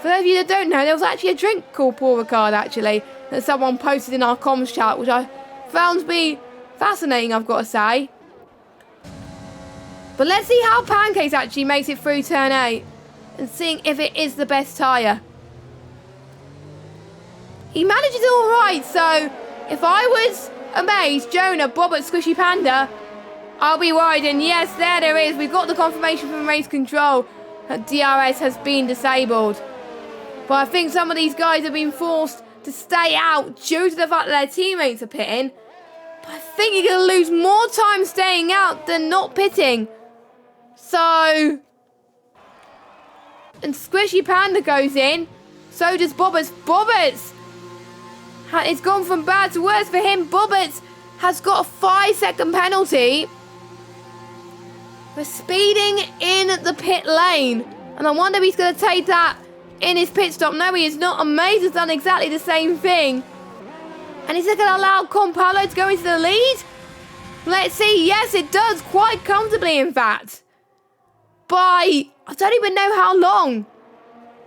For those of you that don't know, there was actually a drink called Paul Ricard, actually, that someone posted in our comms chat, which I found to be fascinating, I've got to say. But let's see how Pancakes actually makes it through turn 8, and seeing if it is the best tyre. He manages it all right, so if I was Amaze, Jonah, Bobbert, Squishy Panda, I'll be worried. And yes, there is. We've got the confirmation from race control that DRS has been disabled. But I think some of these guys have been forced to stay out due to the fact that their teammates are pitting. But I think you're going to lose more time staying out than not pitting. So, and Squishy Panda goes in. So does Bobbers. Bobbers! It's gone from bad to worse for him. Bobbers has got a 5-second penalty for speeding in the pit lane. And I wonder if he's going to take that in his pit stop. No, he is not. Amaze has done exactly the same thing. And is it going to allow Compalo to go into the lead? Let's see. Yes, it does. Quite comfortably, in fact. By, I don't even know how long.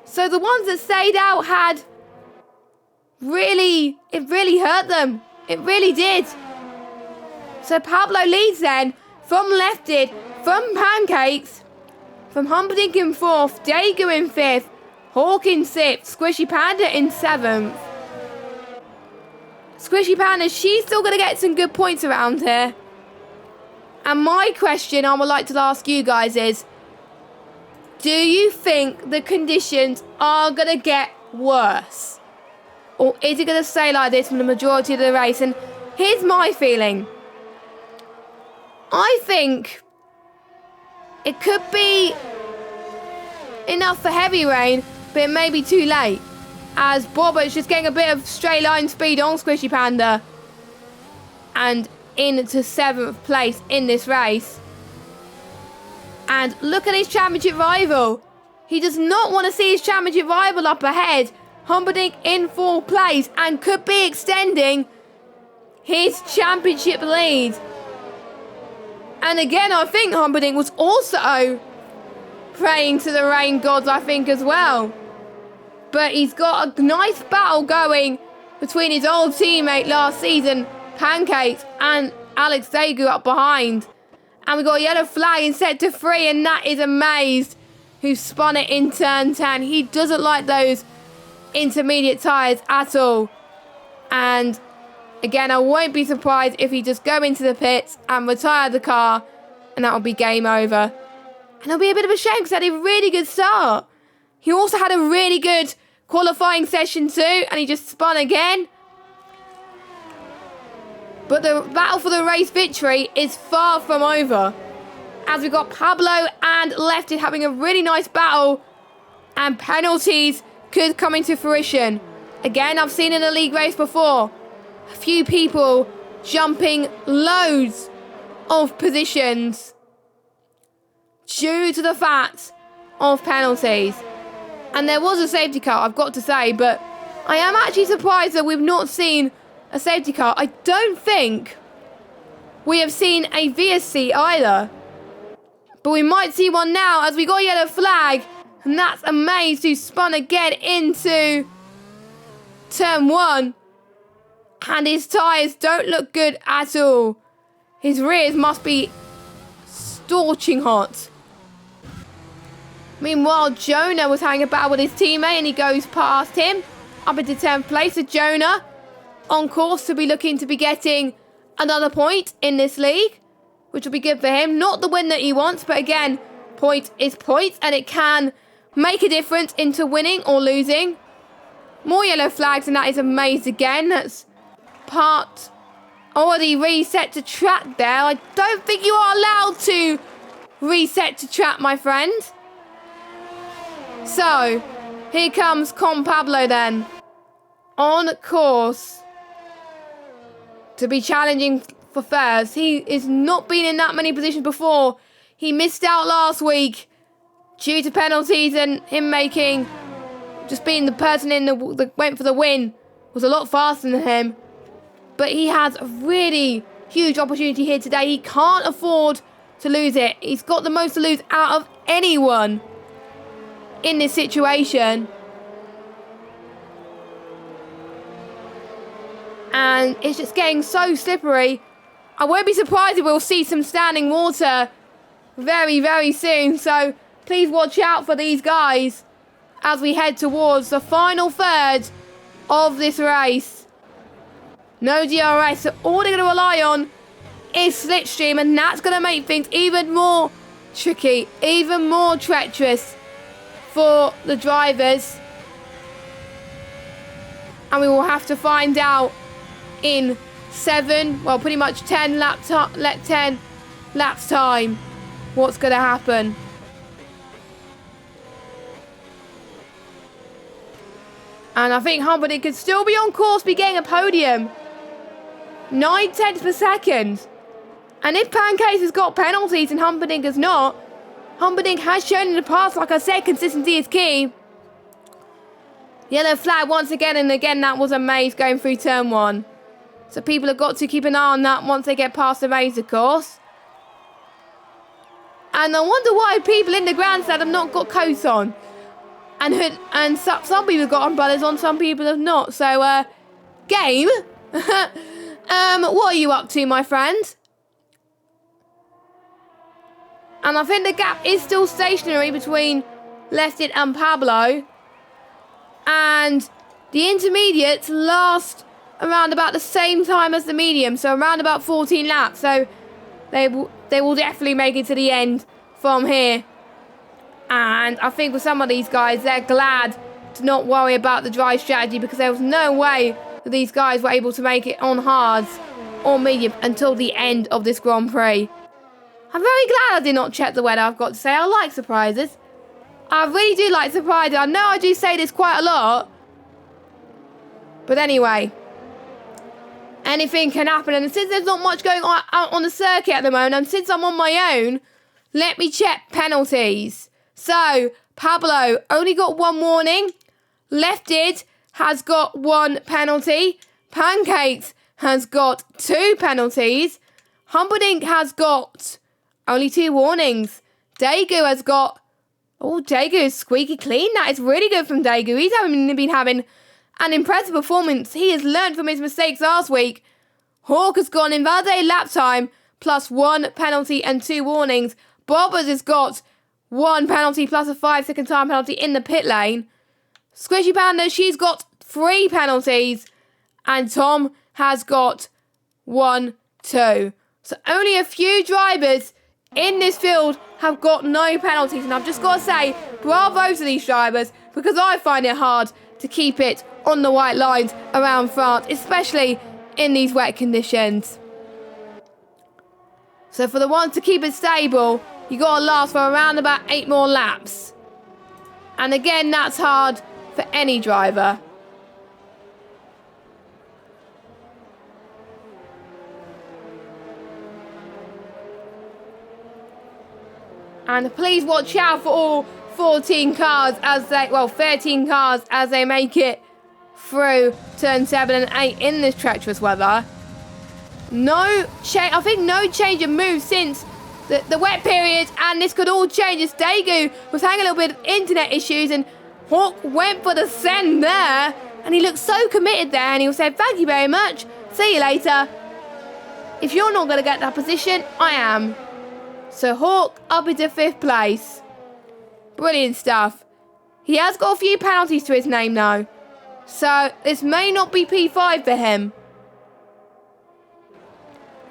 So the ones that stayed out had it really hurt them. It really did. So Pablo leads then from Lefted, from Pancakes, from Humperdinck in 4th, Daegu in 5th, Hawk in 6th, Squishy Panda in 7th. Squishy Panda, she's still going to get some good points around here. And my question I would like to ask you guys is, do you think the conditions are going to get worse? Or is it going to stay like this for the majority of the race? And here's my feeling. I think it could be enough for heavy rain, but it may be too late. As Bobbert's just getting a bit of straight line speed on Squishy Panda. And into 7th place in this race. And look at his championship rival. He does not want to see his championship rival up ahead. Humperdinck in 4th place and could be extending his championship lead. And again, I think Humperdinck was also praying to the rain gods, I think, as well. But he's got a nice battle going between his old teammate last season, Pancakes, and Alex Dagu up behind. And we got a yellow flag in sector 3, and that is Amazed, who spun it in turn 10. He doesn't like those intermediate tyres at all. And again, I won't be surprised if he just go into the pits and retire the car, and that will be game over. And it'll be a bit of a shame because he had a really good start. He also had a really good qualifying session too, and he just spun again. But the battle for the race victory is far from over, as we've got Pablo and Lefted having a really nice battle, and penalties could come into fruition. Again, I've seen in a league race before, a few people jumping loads of positions due to the fact of penalties. And there was a safety car, I've got to say, but I am actually surprised that we've not seen a safety car. I don't think we have seen a VSC either. But we might see one now as we got a yellow flag. And that's Amazed, who spun again into turn 1. And his tyres don't look good at all. His rears must be scorching hot. Meanwhile, Jonah was having a battle with his teammate and he goes past him up into 10th place. So Jonah on course to be looking to be getting another point in this league, which will be good for him. Not the win that he wants, but again, point is point, and it can make a difference into winning or losing. More yellow flags, and that is Amazed again. That's part already reset to track there. I don't think you are allowed to reset to track, my friend. So, here comes Con Pablo then, on course to be challenging for first. He has not been in that many positions before. He missed out last week due to penalties, and him just being the person that went for the win was a lot faster than him. But he has a really huge opportunity here today. He can't afford to lose it. He's got the most to lose out of anyone in this situation. And it's just getting so slippery. I won't be surprised if we'll see some standing water very, very soon. So please watch out for these guys as we head towards the final third of this race. No DRS, so all they're going to rely on is slipstream, and that's going to make things even more tricky, even more treacherous for the drivers. And we will have to find out in 10 laps time what's going to happen. And I think Humperdinck could still be on course, be getting a podium. 9 tenths per second. And if Pancakes has got penalties and Humperdinck has not, Humperdinck has shown in the past, like I said, consistency is key. Yellow flag once again, and again that was Amazed going through turn 1. So people have got to keep an eye on that once they get past Amazed, of course. And I wonder why people in the grandstand have not got coats on. And some people have got umbrellas on, some people have not. So, game. What are you up to, my friend? And I think the gap is still stationary between Lefted and Pablo. And the intermediates last around about the same time as the medium, so around about 14 laps. So they will definitely make it to the end from here. And I think for some of these guys, they're glad to not worry about the dry strategy, because there was no way that these guys were able to make it on hards or medium until the end of this Grand Prix. I'm very glad I did not check the weather, I've got to say. I like surprises. I really do like surprises. I know I do say this quite a lot. But anyway, anything can happen. And since there's not much going on out on the circuit at the moment, and since I'm on my own, let me check penalties. So, Pablo only got 1 warning. Lefted has got 1 penalty. Pancakes has got 2 penalties. Humperdinck has got Only 2 warnings. Daegu has got... Oh, Daegu is squeaky clean. That is really good from Daegu. He's been having an impressive performance. He has learned from his mistakes last week. Hawk has got an invalidated lap time, plus 1 penalty and 2 warnings. Bobbers has got 1 penalty plus a 5-second time penalty in the pit lane. Squishy Panda, she's got 3 penalties. And Tom has got 1, 2. So only a few drivers in this field have got no penalties. And I've just got to say, bravo to these drivers, because I find it hard to keep it on the white lines around France, especially in these wet conditions. So for the ones to keep it stable, you got to last for around about 8 more laps. And again, that's hard for any driver. And please watch out for all 14 cars as they, 13 cars as they make it through turn 7 and 8 in this treacherous weather. I think no change of moves since the wet period, and this could all change as Daegu was having a little bit of internet issues and Hawk went for the send there, and he looked so committed there, and he said, "Thank you very much, see you later. If you're not going to get that position, I am." So Hawk up into 5th place. Brilliant stuff. He has got a few penalties to his name though, so this may not be P5 for him.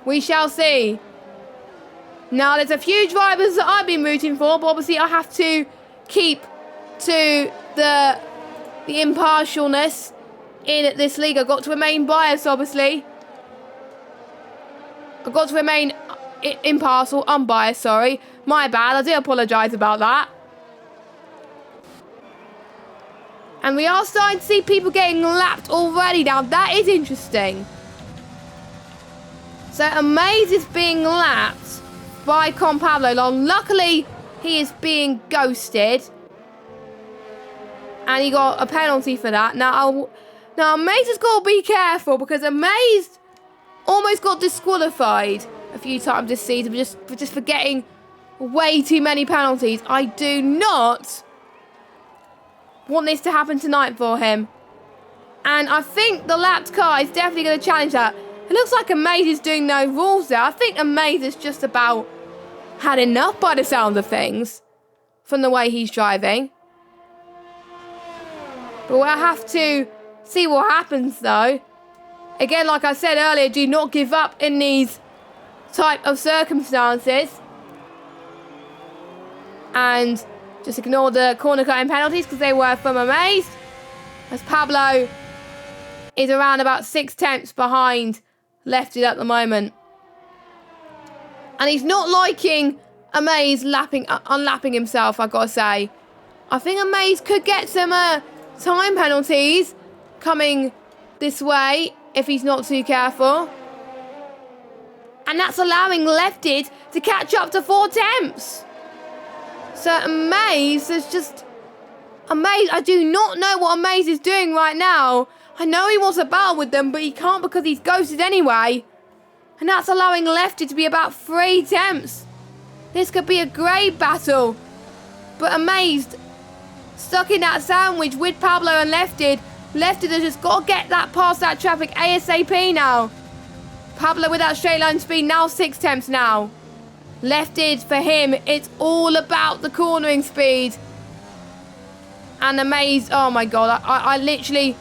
We shall see. Now there's a few drivers that I've been rooting for, but obviously I have to keep to the impartialness in this league. I've got to remain biased, obviously. I've got to remain unbiased, sorry. My bad, I do apologise about that. And we are starting to see people getting lapped already now. That is interesting. So Amaze is being lapped by Pablo. Luckily, he is being ghosted. And he got a penalty for that. Now Amaze has got to be careful, because Amaze almost got disqualified a few times this season for just for getting way too many penalties. I do not want this to happen tonight for him. And I think the lapped car is definitely going to challenge that. It looks like Amaze is doing no rules there. I think Amaze is just about had enough by the sound of things from the way he's driving. But we'll have to see what happens though. Again, like I said earlier, do not give up in these type of circumstances. And just ignore the corner cutting penalties because they were from Amaze. As Pablo is around about 6/10 behind Lefted at the moment. And he's not liking Amaze unlapping himself, I've got to say. I think Amaze could get some time penalties coming this way if he's not too careful. And that's allowing Lefted to catch up to 4 attempts. So Amaze is just... Amaze, I do not know what Amaze is doing right now. I know he wants a battle with them, but he can't because he's ghosted anyway. And that's allowing Lefted to be about 3 attempts. This could be a great battle. But Amaze, stuck in that sandwich with Pablo and Lefted. Lefted has just got to get that past that traffic ASAP now. Pablo with that straight line speed, now 6 attempts now. Lefted, for him, it's all about the cornering speed. And Amaze, oh my god, I literally...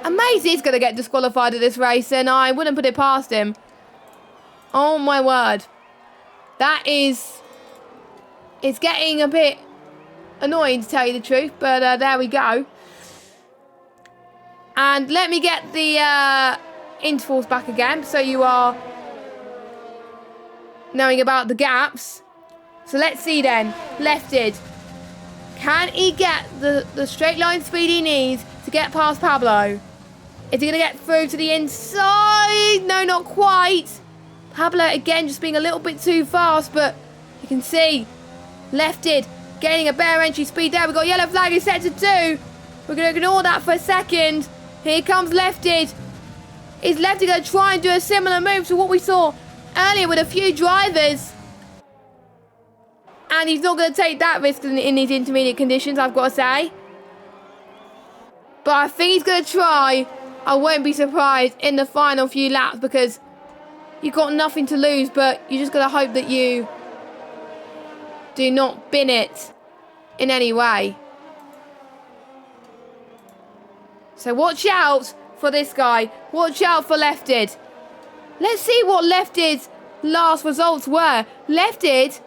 Amaze is going to get disqualified at this race, and I wouldn't put it past him. Oh my word. That is... It's getting a bit annoying, to tell you the truth, but there we go. And let me get the intervals back again, so you are knowing about the gaps. So let's see then. Lefted. Can he get the straight line speed he needs to get past Pablo? Is he going to get through to the inside? No, not quite. Pablo, again, just being a little bit too fast, but you can see Lefted gaining a bare entry speed there. We've got yellow flag is set to 2. We're going to ignore that for a second. Here comes Lefted. Is Lefted going to try and do a similar move to what we saw earlier with a few drivers? And he's not going to take that risk in these intermediate conditions, I've got to say. But I think he's going to try. I won't be surprised in the final few laps because you've got nothing to lose, but you're just going to hope that you do not bin it in any way. So watch out for this guy. Watch out for Lefted. Let's see what Lefted's last results were. Lefted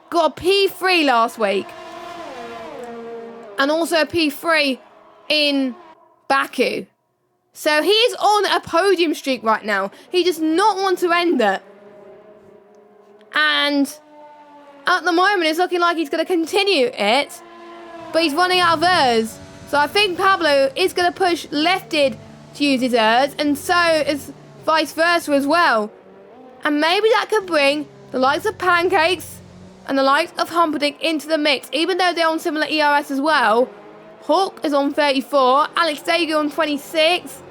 got a P3 last week. And also a P3 in Baku. So he is on a podium streak right now. He does not want to end it. And at the moment, it's looking like he's going to continue it. But he's running out of ERS. So I think Pablo is going to push Lefted to use his ERS. And so is vice versa as well. And maybe that could bring the likes of Pancakes and the likes of Humperdinck into the mix. Even though they're on similar ERS as well. Hawk is on 34. Alex Dagu on 26.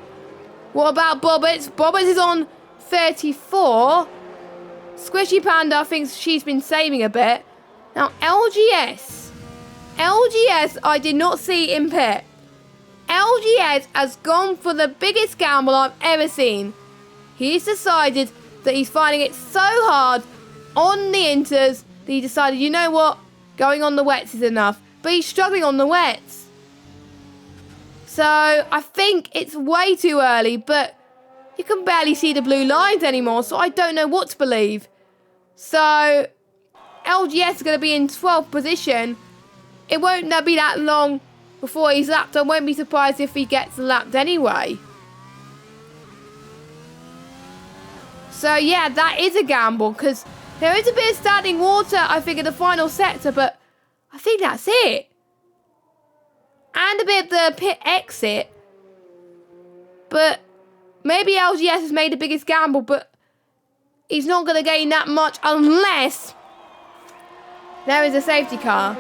What about Bobbits? Bobbits is on 34. Squishy Panda thinks she's been saving a bit. Now, LGS, I did not see in pit. LGS has gone for the biggest gamble I've ever seen. He's decided that he's finding it so hard on the inters that he decided, you know what, going on the wets is enough. But he's struggling on the wets. So I think it's way too early, but you can barely see the blue lines anymore, so I don't know what to believe. So LGS is going to be in 12th position. It won't be that long before he's lapped. I won't be surprised if he gets lapped anyway. So yeah, that is a gamble because there is a bit of standing water, I think, in the final sector, but I think that's it. And a bit of the pit exit. But maybe LGS has made the biggest gamble, but he's not going to gain that much unless there is a safety car.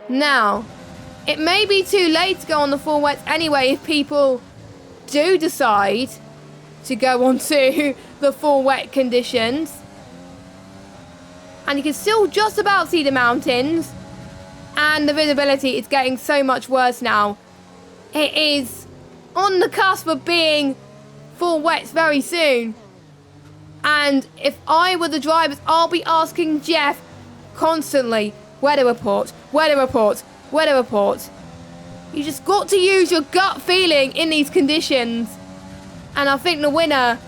Now, it may be too late to go on the full wets anyway if people do decide to go on to the full wet conditions. And you can still just about see the mountains. And the visibility is getting so much worse now. It is on the cusp of being full wets very soon. And if I were the drivers, I'll be asking Jeff constantly, weather report, weather report, weather report. You just got to use your gut feeling in these conditions. And I think the winner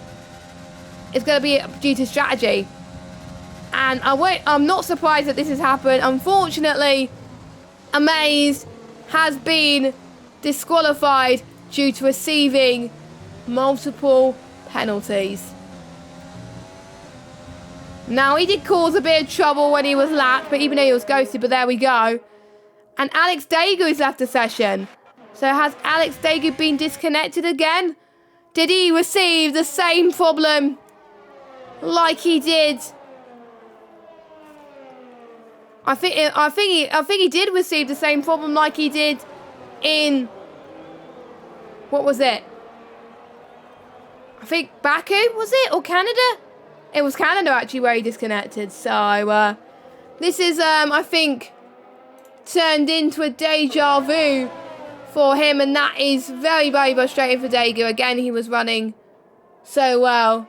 is going to be due to strategy. And I'm not surprised that this has happened. Unfortunately, Amaze has been disqualified due to receiving multiple penalties. Now, he did cause a bit of trouble when he was lapped, but even though he was ghosted, but there we go. And Alex Dagu has left the session. So has Alex Dagu been disconnected again? Did he receive the same problem like he did? I think he did receive the same problem like he did in, what was it? I think Baku, was it? Or Canada? It was Canada actually where he disconnected. So this is I think turned into a deja vu for him, and that is very, very frustrating for Dagu. Again, he was running so well.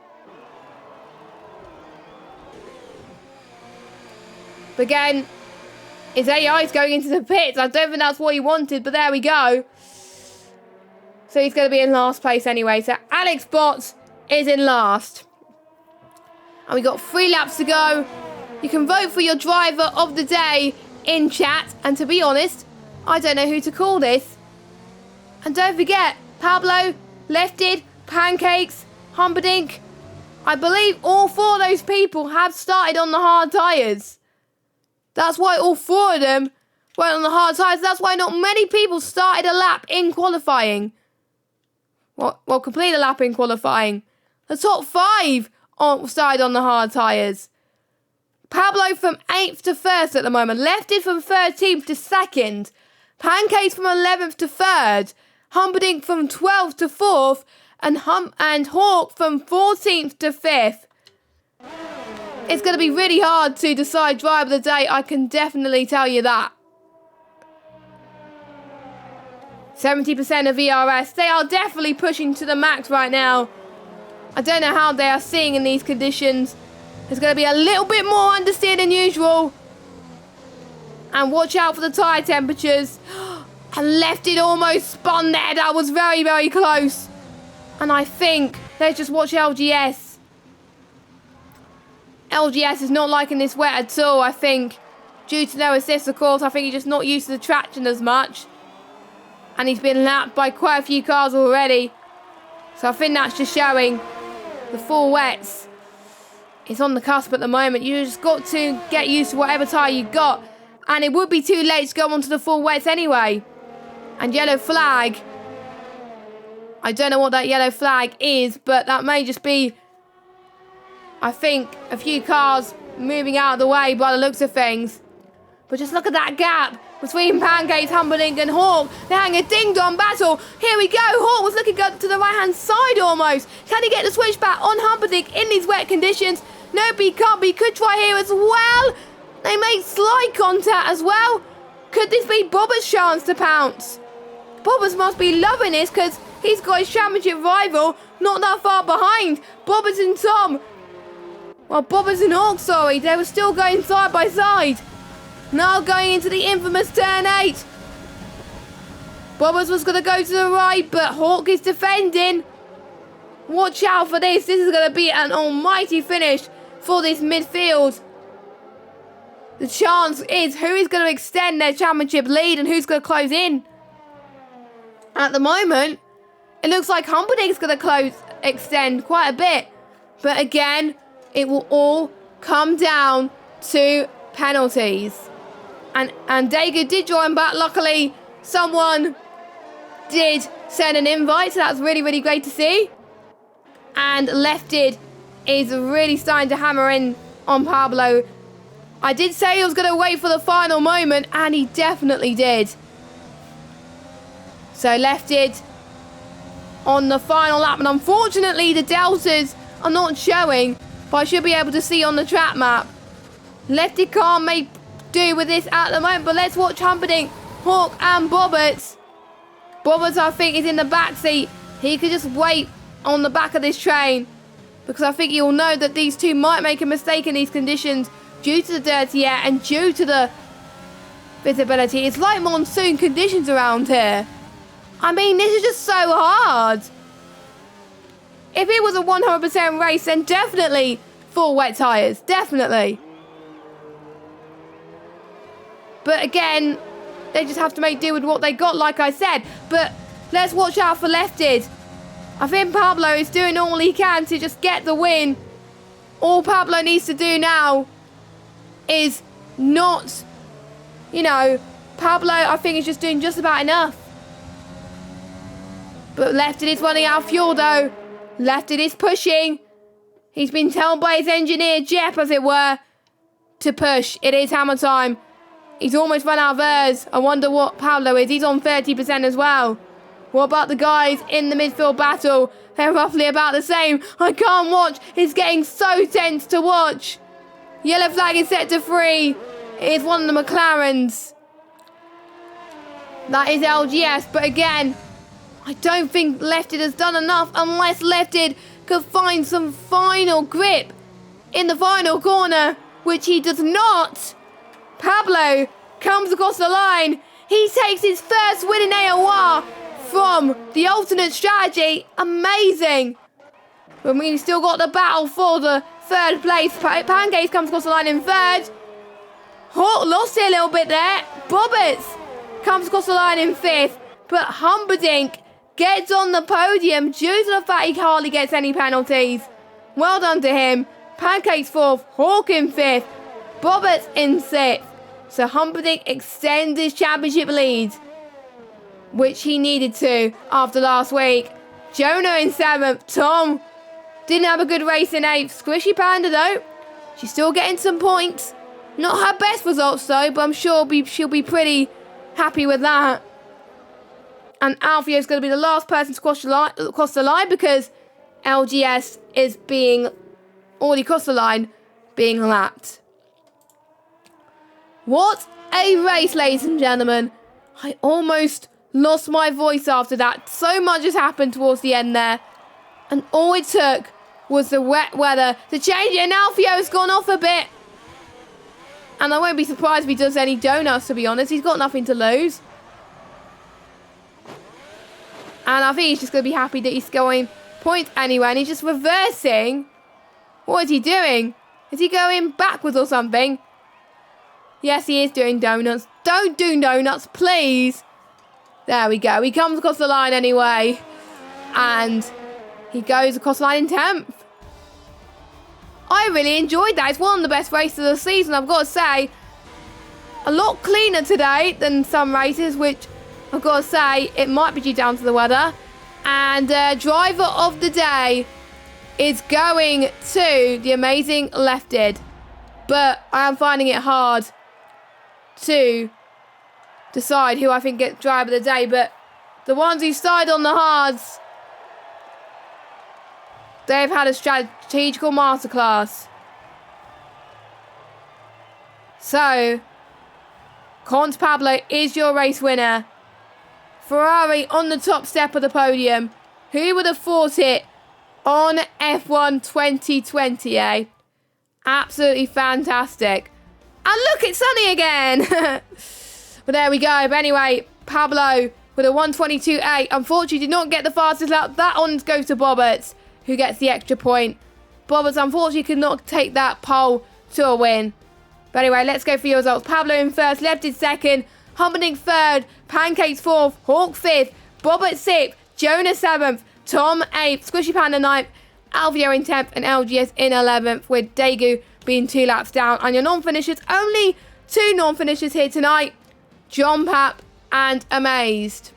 But again, his AI is going into the pits. I don't think that's what he wanted, but there we go. So he's going to be in last place anyway. So Alex Botts is in last. And we got 3 laps to go. You can vote for your driver of the day in chat. And to be honest, I don't know who to call this. And don't forget, Pablo, Lefted, Pancakes, Humperdinck. I believe all 4 of those people have started on the hard tyres. That's why all 4 of them went on the hard tyres. That's why not many people started a lap in qualifying. Well, complete a lap in qualifying. The top 5 started on the hard tyres. Pablo from 8th to 1st at the moment. Lefted from 13th to 2nd. Pancakes from 11th to 3rd. Humperdinck from 12th to 4th. And Hawk from 14th to 5th. It's going to be really hard to decide driver of the day. I can definitely tell you that. 70% of ERS. They are definitely pushing to the max right now. I don't know how they are seeing in these conditions. There's going to be a little bit more understeer than usual. And watch out for the tyre temperatures. And left it almost spun there. That was very, very close. And I think, let's just watch LGS. LGS is not liking this wet at all, I think. Due to no assist, of course. I think he's just not used to the traction as much. And he's been lapped by quite a few cars already. So I think that's just showing the full wets. It's on the cusp at the moment. You just got to get used to whatever tyre you got. And it would be too late to go onto the full wets anyway. And yellow flag. I don't know what that yellow flag is, but that may just be, I think, a few cars moving out of the way by the looks of things. But just look at that gap between Pancakes, Humperdinck and Hawk. They're having a ding-dong battle. Here we go. Hawk was looking up to the right-hand side almost. Can he get the switchback on Humperdinck in these wet conditions? Nope, he can't, but he could try here as well. They make slight contact as well. Could this be Bobber's chance to pounce? Bobbers must be loving this because he's got his championship rival not that far behind. Bobbers and Tom. Well, Bobbers and Hawk, sorry. They were still going side by side. Now going into the infamous turn 8. Bobbers was going to go to the right, but Hawk is defending. Watch out for this. This is going to be an almighty finish for this midfield. The chance is who is going to extend their championship lead and who's going to close in. At the moment, it looks like Humperdinck's going to extend quite a bit. But again, it will all come down to penalties. And Dega did join back. Luckily, someone did send an invite, so that's really, really great to see. And Lefted is really starting to hammer in on Pablo. I did say he was going to wait for the final moment, and he definitely did. So Lefted on the final lap, and unfortunately the deltas are not showing, but I should be able to see on the track map. Lefted can't make do with this at the moment, but let's watch Humperdinck, Hawk and Bobbers. Bobbers, I think, is in the back seat. He could just wait on the back of this train because I think he'll know that these two might make a mistake in these conditions due to the dirty air and due to the visibility. It's like monsoon conditions around here. I mean, this is just so hard. If it was a 100% race, then definitely full wet tyres. Definitely. But again, they just have to make do with what they got, like I said. But let's watch out for Lefted. I think Pablo is doing all he can to just get the win. All Pablo needs to do now is not, Pablo, I think, is just doing just about enough. But Lefted is running out of fuel, though. Lefted is pushing. He's been told by his engineer, Jeff, as it were, to push. It is hammer time. He's almost run out of airs. I wonder what Pablo is. He's on 30% as well. What about the guys in the midfield battle? They're roughly about the same. I can't watch. It's getting so tense to watch. Yellow flag is set to 3. It's one of the McLarens. That is LGS. But again, I don't think Lefted has done enough unless Lefted could find some final grip in the final corner, which he does not. Pablo comes across the line. He takes his first win in AOR from the alternate strategy. Amazing. But we've still got the battle for the third place. Pancakes comes across the line in third. Hawk lost it a little bit there. Bobbers comes across the line in fifth. But Humperdinck gets on the podium due to the fact he hardly gets any penalties. Well done to him. Pancakes fourth. Hawk in fifth. Bobbers in sixth. So Humperdinck extends his championship lead, which he needed to after last week. Jonah in seventh. Tom didn't have a good race in eighth. Squishy Panda, though, she's still getting some points. Not her best results, though, but I'm sure she'll be pretty happy with that. And Alfio is going to be the last person to cross the line because LGS is being already crossed the line being lapped. What a race, ladies and gentlemen. I almost lost my voice after that. So much has happened towards the end there. And all it took was the wet weather to change it. And Alfio's gone off a bit. And I won't be surprised if he does any donuts, to be honest. He's got nothing to lose. And I think he's just going to be happy that he's going points anyway. And he's just reversing. What is he doing? Is he going backwards or something? Yes, he is doing donuts. Don't do donuts, please. There we go. He comes across the line anyway. And he goes across the line in 10th. I really enjoyed that. It's one of the best races of the season, I've got to say. A lot cleaner today than some races, which I've got to say, it might be due down to the weather. And driver of the day is going to the amazing Lefted. But I am finding it hard to decide who I think gets driver of the day. But the ones who started on the hards, they've had a strategical masterclass. So, Cont Pablo is your race winner. Ferrari on the top step of the podium. Who would have thought it on F1 2020, eh? Absolutely fantastic. And look, it's sunny again. But there we go. But anyway, Pablo with a 1:22.8. Unfortunately, did not get the fastest lap. That on goes to Bobberts, who gets the extra point. Bobberts, unfortunately, could not take that pole to a win. But anyway, let's go for your results. Pablo in first, Lefted second, Humperdinck third, Pancakes fourth, Hawk fifth, Bobberts sixth, Jonah seventh, Tom 8th, Squishy Panda 9th, Alvio in 10th, and LGS in 11th, with Daegu being 2 laps down. And your non-finishers, only 2 non-finishers here tonight, John Pap and Amazed.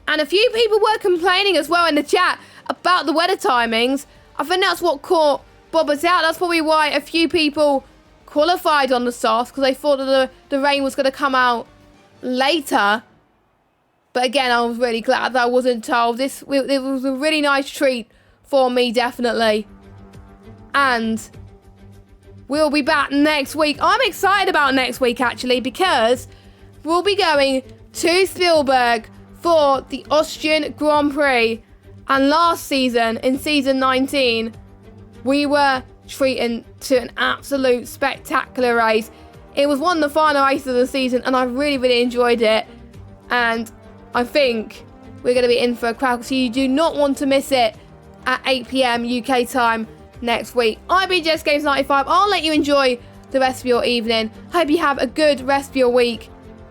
And a few people were complaining as well in the chat about the weather timings. I think that's what caught Bobberts out. That's probably why a few people qualified on the softs, because they thought that the rain was going to come out later. But again, I was really glad that I wasn't told. It was a really nice treat for me, definitely. And we'll be back next week. I'm excited about next week, actually, because we'll be going to Spielberg for the Austrian Grand Prix. And last season, in season 19, we were treated to an absolute spectacular race. It was one of the final races of the season, and I really, really enjoyed it. And I think we're going to be in for a crowd, so you do not want to miss it at 8 PM UK time next week. I've been Jess Games 95. I'll let you enjoy the rest of your evening. Hope you have a good rest of your week,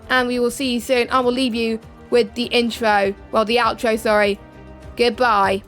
and we will see you soon. I will leave you with the outro, sorry. Goodbye.